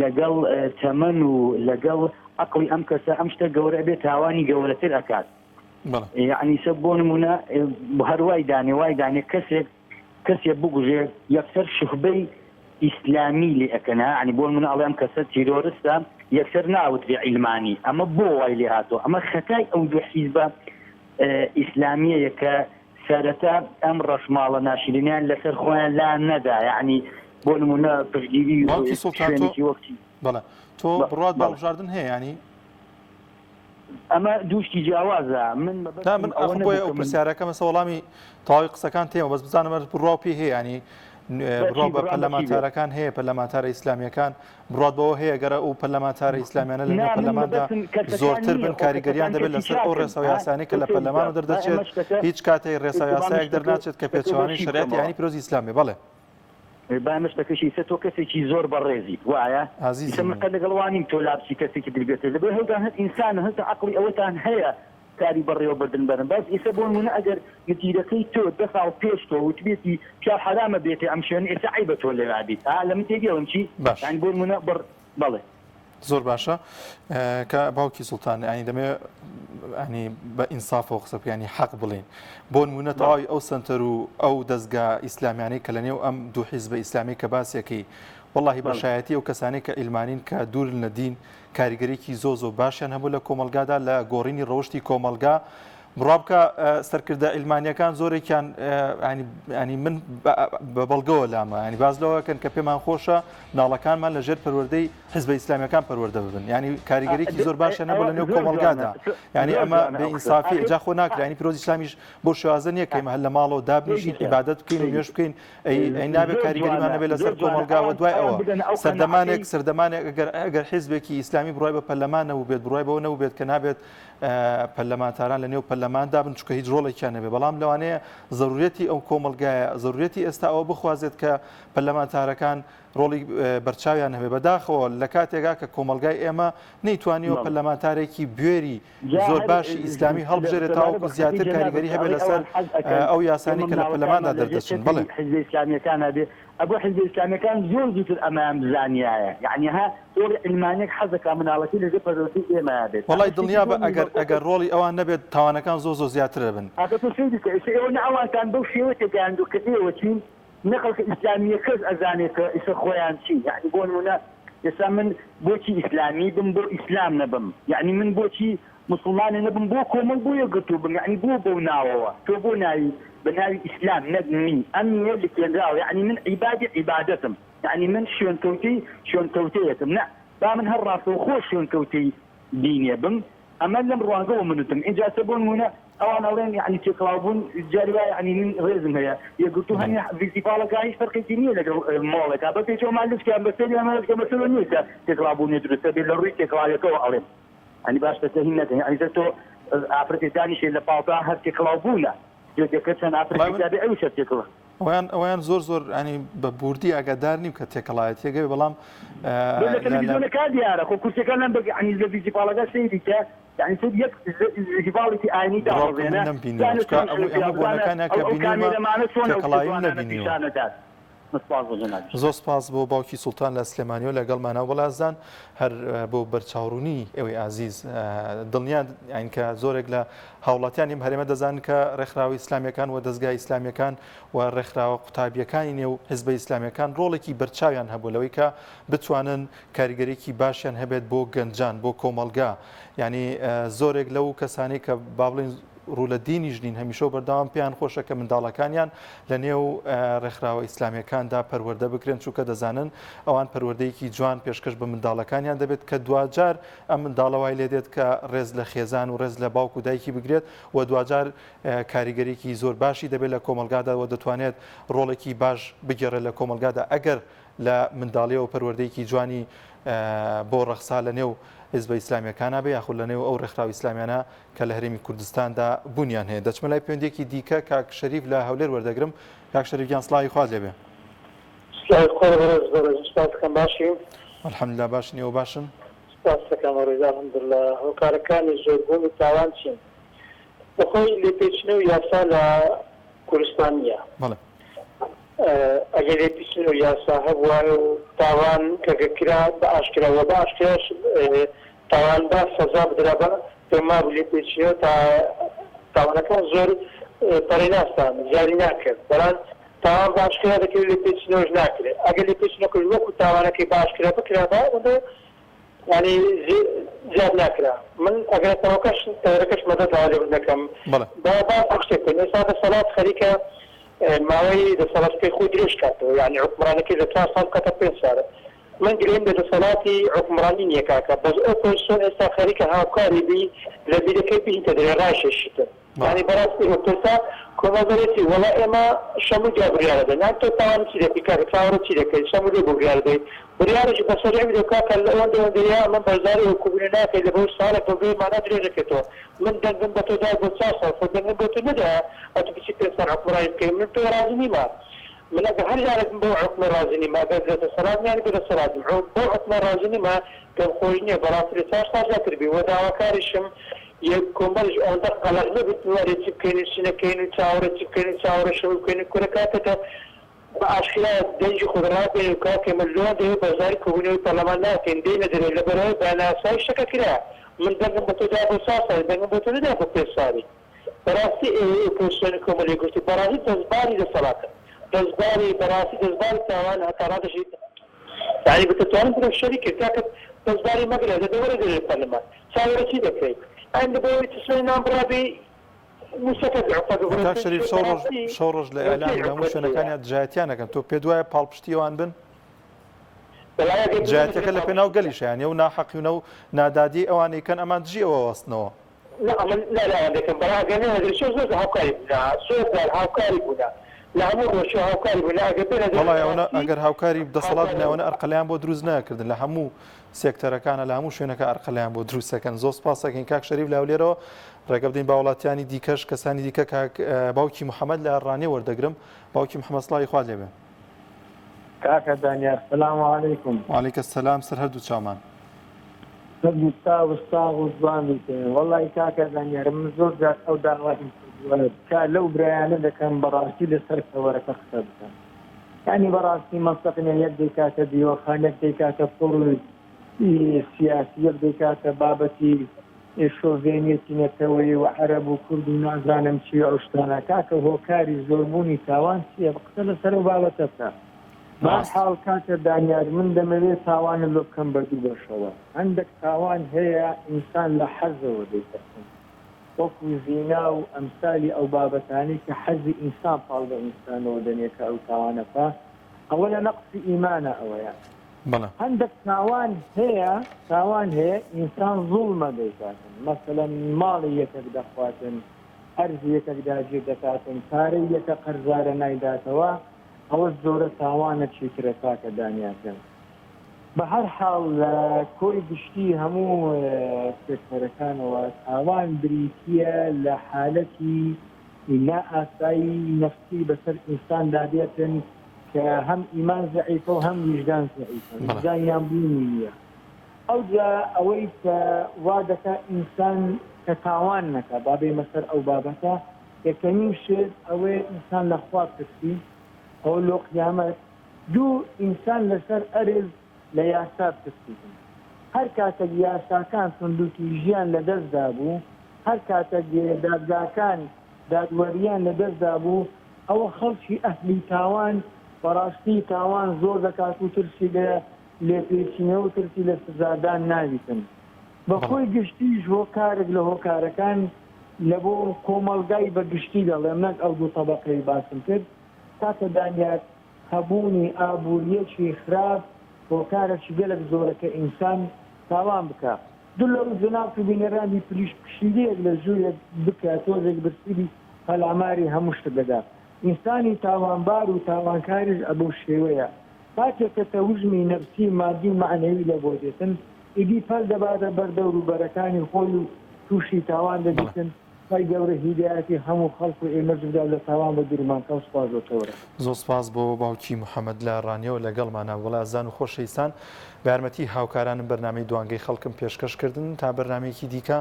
لەگەڵ تەمەن و لەگەڵ عەقڵی ئەم کەسە ئەم شتە گەورە بێت تاوانی گەورەتر ئەکات یعنی سە بۆ نمونە هەروای دانێ کەسێک بگوژێ یەکسەر شوخبەی ئیسلامی لێ ئەکەنا ینی بۆ نمونە ئەڵێم کەسە تیرۆرستە یەکسەر ناوترێ عیلمانی ئەمە بۆ وای لێ هاتۆ ئەمە خەتای ئەو دوو حیزبە ئیسلامیەیە کە سەرەتا ئەم ڕەشماڵە ناشرینیان لەسەر خۆیان لا نەدا یعنی بۆ نمونە پشتگیری وەکتی بەڵێ تۆ بڕات باڵژاردن هەیە ینی ئەمە دووشتی جیاوازە من بۆیە ئەو پرسیارەکە مەسە وەڵامی تەواوی قسەکان تێمە بەس بزانم بڕاو پێی هەیە ینی بڕۆ بە پەرلەمانتارەکان هەیە پەرلەمانتارە ئیسلامیەکان بڕات بەوە هەیە گەرە ئەو پەرلەمانتارە ئیسلامیانە لە نێو پەرلەماندا زۆرتر بن کاریگەریان دەبێت لەسەر ئەو ڕێسەوە یاسانی کە لە پەرلەمان و دەردەچێت هیچ کاتێک ڕێسەوە یاسایەک دەرناچێت کە پێچەوانی شریعەتی یانی پیرۆزی ئیسلامی بەڵێ بامشتەکەشی سە تۆ کەسێکی زۆر بەڕێزی وایە ئیسەمەکە لەگەڵوانیم تۆ لابسی کەسێکی دەبێت لەبێ هەڵدان هەت ئینسان هەتا عەقڵی ئەوەتان هەیە کاری بەڕێوە بردن بەرن باز ئێستا بۆ نمونە ئەگەر نتیجەکەی تۆ 10 ساڵ پێش تۆ وتبێتی پیاو حرامە بێتێ ئەم شوێنە ئێستا عیبە تۆ لێرا بیت لە من تێگەڵم چی یانی بۆ نمونە بەڵێ زۆر باشە کە باوکی سوڵتان ینی دەمێ ینی بە ئینسافەوە قسە ینی حەق بڵین بۆ نمونە تەواوی ئەو سنتەر و ئەو دەستگا ئیسلامیانەی کە لە نێو ئەم دوو حیزبە ئیسلامی کە باسیەکەی وەڵڵاهی بەشایەتی ئەو کەسانەی کە ئیلمانین کە دوور لە دین کاریگەریکی زۆ باشیان هەبوو لە کۆمەلگادا لە گۆڕینی ڕەوشتی کۆمەلگا بڕابکە سەرکردە ئیلمانیەکان زۆرێکیان ینی من بە بەڵگەوە لامە ینی باز لەوەکەن کە پێمان خۆشە ناڵەکانمان لەژێر پەروەردەی حیزبە ئیسلامیەکان پەروەردە ببن ینی کاریگەریکی زۆر باشیان هەبوو لە نێو کۆمەلگادا ینی ئەمە بە ئینسافی جا خۆ ناکرا ینی پیرۆزی ئیسلامیش بۆ شێوازە نییە کە ئێمە هەر لە ماڵەوە دابنیشین عیبادەت بکەین و نوێژ بکەین ئەی نابێت کاریگەریمان نەبێت لەسەر کۆمەلگاوە دوای ئەوە سەردەمانێک ئەگەر حیزبێکی ئیسلامی بڕای بە پەرلەمانەوە بێت بڕای بەوە نەبوو بێت کە نابێت پەرلەمانتاران لە نێو پەرلەماندا بن چکە هیچ ڕۆڵێکیان نەبێ بەڵام لەوانەیە ضرورەتی ئەو کۆمەلگایە ضرورەتی ئێستا ئەوە بخوازێت کە پەرلەمانتارەکان ڕۆڵی بەرچاویان هەبێ بەداخەوە لە کاتێکا کە کۆمەلگای ئێمە نەیتوانیەوە پەرلەمانتارێکی بوێری زۆر باشی ئیسلامی هەڵبژێرێت تاوەکو زیاتر کاریگەری هەبێ لەسەر ئەو یاسانی کە لە پەرلەماندا دەردەچن بڵێ حیزب ئیسلامیەکان هەبێ ئەبوو حیزب ئیسلامیەکان زۆر زووتر ئەمەیان بزانیایە یعنی ها تۆڵی علمانێک حەزەکە مناڵەتی لەژێر پەروەردەی ئێمە هەبێت وەڵای دڵنیا بە ئەگەر ڕۆڵی ئەوان نەبێت تاوانەکان زۆر زیاتر دەبن ئێوە ئەوانتان بەو شێوە تێگەیاندوو کە ئێوە چین نەخەڵکە ئیسلامیە کەس ئەزانێت کە ئیسە خۆیان چی یعنی بۆ نمونە ئێستا من بۆچی ئیسلامی بم بۆ ئیسلام نەبم یعنی من بۆچی مسلمانە نەبم بۆ کۆمەڵ بۆ یەکگرتوو بم یعنی بۆ ناوەوە تۆ بۆ ناوی بناوی ئیسلام نەبمی ئەمیە لێکێنراوە یعنی من عیبادەتم یعنی من شوێنکەوتەیەکم نە با من هەر ڕاستەوە خۆ شوێنکەوتەی دینیە بم ئەمە لەم ڕوانگەوە منوتم ئینجاسە بۆ نمونە ئەوان ئەڵێن یعنی تێکڵاوبوون جاری وایە یعنی من ڕێزم هەیە یەکگرتوو هەنی ڤیزیپاڵەکە هیچ فەرقێکی نییە لەگەڵ ماڵێکا بە پێچەوەمان لەسکیان بەسەری ئەمەکە مەسەلە نییە کە تێکڵاوبوونێ دروستە بێت لە ڕووی تێکڵاویەکەوە ئەڵێن ینی باش بەسەهین نەکەن یعنی تۆ ئافرەتێکانیشێ لە پاڵتا هەر تێکڵاوبوونە یەکێکە چەند ئافرەتێکا بێ ئەویشە تێکڵە ئەویان زۆر ینی بە بوردی ئاگادار نیم کە تێکەڵایەت تێگەوێ بەڵام لە تەلەڤیزیۆنەکە دیارە خۆ کورسەکان لەم ینی لە ڤیزیپاڵەکە سەیری کە یعنی تۆ یەک ڤیزیپاڵێکی ئاینی داڕێنە ئەمە بۆنەکانە کە بینیمە تێکەڵایی نەبینیوە زۆر سپاس بۆ باوکی سوڵتان لە سلێمانیەوە لەگەڵمانەوە بەڵازدان هەر بۆ بەرچاوڕوونی ئێوەی عزیز دڵنیان یان کە زۆرێک لە هاوڵاتیانی هەرێمە دەزان کە ڕێکخراوی ئیسلامیەکان و دەستگای ئیسلامیەکان و ڕێکخراوە قوتابیەکانی نێو حیزبە ئیسلامیەکان ڕۆڵێکی بەرچاویان هەبوو لەوەی کە بتوانن کاریگەریەکی باشیان هەبێت بۆ گەنجان بۆ کۆمەلگا ینی زۆرێک لەو کەسانی کە با بڵین ڕوو لە دینی ژنین هەمیشە بەردەوام پێیان خۆشە کە منداڵەکانیان لە نێو ڕێکخراوە ئیسلامیەکاندا پەروەردە بکرێن چونکە دەزانن ئەوان پەروەردەیەکی جوان پێشکەش بە منداڵەکانیان دەبێت کە دوجار ئەم منداڵەوای لێ دێت کە ڕێز لە خێزان و ڕێز لە باوک و دایکی بگرێت و دوجار کاریگەریکی زۆر باشی دەبێت لە کۆمەلگادا و دەتوانێت ڕۆڵێکی باش بگێڕێت لە کۆمەلگادا ئەگەر لە منداڵیەوە پەروەردەیەکی جوانی بۆ ڕەخسا لە نێو حیزبە ئیسلامیەکانە بێ یاخود لە نێو ئەو ڕێکخراوی ئیسلامیانە کە لە هەرێمی کوردستاندا بوونیان هەیە دەچمە لای پەیوەندێکی دیکە کاک شەریف لە هەولێر وەردەگرم کاک شەریفیان سڵاوی خوات لێبێ الحەمدوللا باشن ئێوە باشن هۆکارەکانی زۆربوون و تاوان چین بەخۆی لێپێچنە و یاسا لە کوردستانیە ئەگەر لێپێچن و یاسا هەبووە و تاوان کەگەکرا بە ئاشکراوە بە ئاشکراش تاوان بە سەزا بدرا بە پێما لێپێچیە تا تاوانەکان زۆر پەرێناستان جاری ناکرد بەڵام تاوان باشکرا دەکرێت لێ پێچینەوەش ناکرێت ئەگەر لێ پێچ نەکرد وەکو تاوانەکەی باشکرا بکرابە يعني زیاد ناکرا من ئەگەر تەوەکەش مەدەتەوە لێ دەکەم با شتێک ئێستا دەسەڵات خەریکە ماوەی دەسەڵاتەکەی خۆی درێژ کاتەوە یعنی حکومڕانەکەی لە 4 ساڵ کاتە 5 ساڵە من گرێم لە دەسەڵاتی حکومڕانی نییە کاکە بەس ئەو پۆزیسیۆن ئێستا خەریکە هاوکاری بی لە بیرەکەی بینتە دەرێ ڕاشێشیتە يعني بەڕاستی ئۆتۆسا کۆمەڵێتی وەڵا ئێمە شەموو جا بریارە دەن نان تۆ تاوان چی دەکەی کارە چاوەڕە چی دەکەی شەموو لێ بۆ بریارە دەی بریارێکی بەسەری دەکا کە لە ئەوەندەوەندەیە من بەرزاری حکومە ناکەی لە بۆ ساڵێک بۆ بێ مانە درێ دەکەێتەوە من دەنگم بە تۆدا بۆ 4 ساڵ خۆ دەنگم بۆ تۆ نەدا ئەتو بچی پێسەر حکومڕانی بکەی من تۆ رازی نیمە من ئەگە هەر جارێکم بۆ حکومە رازی نیمە ئەگەر دەسەڵات میانی بۆ دەسەڵات بۆ حکومە رازی نیمە کەم خۆی نییە بەڕاستی لە 4 ساڵ زیاتر بێ وە داواکاریشم یەک کۆمەڵش ئەوەندە قەلق نەبێت وەرێ چی بکەین چی نەکەین و چاوەڕە چی بکەین چاوەڕە شەو بکەین کورە کاتەکە بە ئاشکرا دەنجی خودڕابێن و کاکێ من لۆن دەوێت بەزاری کۆبوونەوەی پەرلەمان ناکەین دێنە دەرێت لەبەرەوەی بەناسایی شەکە کرا من دەنگم بە تۆدا بۆ 4 ساڵی دەنگم بۆ تۆ نەدا بۆ 5 ساڵی بەڕاستی ئۆپۆزیسیۆنی کۆمەڵی گوتی بەڕاستی دەستباری دەسەڵاتە دەستباری بەڕاستی دەستباری تاوان هەتا ڕادەژیت یعنی بتتوانم بڵێم شەریکە کاکە دەستباری مەگرە دەدەوەرە دەرێت پەرلەمان چاوەڕە چی دەکەیت ئەند بۆی تسوی نامبرابی کاک شەریف شەو ڕۆژ لە ئەلان لە هەموو شوێنەکانیان دژایەتیانەکەن تۆ پێ دوایە پاڵپشتیەوان بن جایەتەکە لە پێناو گەلیشە یان و ناحەقیونە و نادادی ئەوانەی کەن ئەمان دژی ئەوە وەستنەوە دەکەم بەراگەنێ زۆر هاوکاری بوونا سۆر هاوکاری بوونا لە هەموو ڕۆژ هاوکاری بوونا بەڵایەوە ئەگەر هاوکاری دەسەڵات بنەوەنە ئەرقەلیان بۆ دروست ناکردن لە هەموو سێکتەرەکانە لە هەموو شوێنەکە ئەرقەلیان بۆ دروستەکەن زۆر سپاسەکەین کاک شەریف لاولێرەوە ڕێگە بدەین بە وڵاتیانی دیکەش کەسانی دیکە باوکی محەممەد لە ڕانێ وەردەگرم باوکی محەممەد سڵاوی خوا لێبێ کاکە دانیار سەلام عەلەیکوم وعەلەیکە سەلام سەر هەردوو چاومان وستاغ و جوانی وەڵی کاکە دانیار من زۆر جار ئەو داواتی کا لەو برایانە دەکەم بەڕاستی لەسەر کەوەرەکە قسە بکەم یعنی بەڕاستی مەستەقنە یەک دەیکاتە دیوەخانەک دەیکاتە پڕ سیاسی یەک دەیکاتە بابەتی شۆڤێنێتی نەتەوەی و عەرەب و کورد و نازانم چی ئەو شتانە کاکە هۆکاری زۆربوونی تاوان چییە قسە لەسەر و بابەتە بکە باشحاڵ کاکە دانیار من دەمەوێت تاوانە لۆ بکەم بەردوو بەشەوە هەندێک تاوان هەیە ئینسان لە حەزەوە دەیکەن وەکو زینا و ئەمسالی ئەو بابەتانی کە حەزی ئینسان پاڵ بە ئینسانەوە دەنێکە ئەو تاوانەکە ئەوە لە نەقسی ئیمانە ئەوەیە هەندێک تاوان هەیە ئینسان زوڵمە دەیکاتن مەسەلەن ماڵی یەکێک دەخواتن هەرزی یەکێک داگیر دەکاتن پارەی یەکە قەرزارە نایداتەوە ئەوە زۆرە تاوانە چیترە کاکە دانیاکەن بە هەر حاڵ لە کۆی گشتی هەموو سێکتەرەکانەوە تاوان بریتیە لە حالەتی نا ئاسایی نەفسی بەسەر ئینسان دادێتن کە هەم ئیمان زەعیفە و هەم ویژدان زەعیفە ویژدانیان بوونی نییە ئەوجا ئەوەی کە وا دەکا ئینسان کە تاوان نەکە بابێ مەسەر ئەو بابەتە یەکەمین شت ئەوەیە ئینسان لە خوا پرسی ئەو لۆ قیامەت دوو ئینسان لەسەر ئەرز لە یاسا پرسیدن هەر کاتێک یاساکان سندوقی ژیان لەدەستدا بوو هەر کاتێک دادگاکان دادوەریان لەدەستدا بوو ئەوە خەڵکی ئەهلی تاوان بەڕاستی تاوان زۆر دەکات و ترسی لێ پێچینەوە و ترسی لە سزادان ناویتن بەخۆی گشتیش هۆکارێک لە هۆکارەکان لە بۆ کۆمەڵگای بە گشتی دەڵێم نەک ئەو دوو تەبەقەی باسم کرد کاکە دانیار هەبوونی ئابوووریەکی خراپ هۆکارێکی گەلێک زۆرەکە ئینسان تاوان بکات دوو لەو جەناب و بینەرانی پلیش پشیلەیەک لە ژوورێک بکات تۆزێک برسیبی هەلاماری هەموو شتە دەدات ئینسانی تاوانبار و تاوانکاریش ئەبەو شێوەیە کاتێککە تەوژمی نەفسی مادی و معنەوی لە بۆ دێتن ئیدی پەل دەباتە بەردەور و بەرەکانی خۆی و تووشی تاوان دەبێتن خی گەورە هیدایەتی هەموو خەڵک و ئێمەجدا لە تاوان بە دوورمانکە و سپاس بۆتەوەرە زۆر سپاس بۆ باوکی محەممەد لە ڕانیەوە لەگەڵمانە وڵازان و خۆشەویستان بە یارمەتی هاوکارانم بەرنامەی دوانگەی خەڵکم پێشکەشکردن تا بەرنامەیەکی دیکە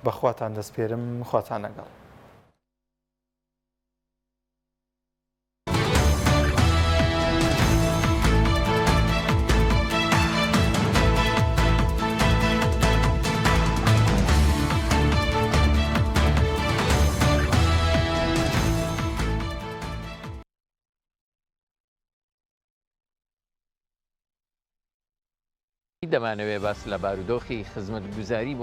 بەخواتان دەسپێرم خواتان لەگەڵ دەمانەوێت باس لە بارودۆخی خزمەتگوزاری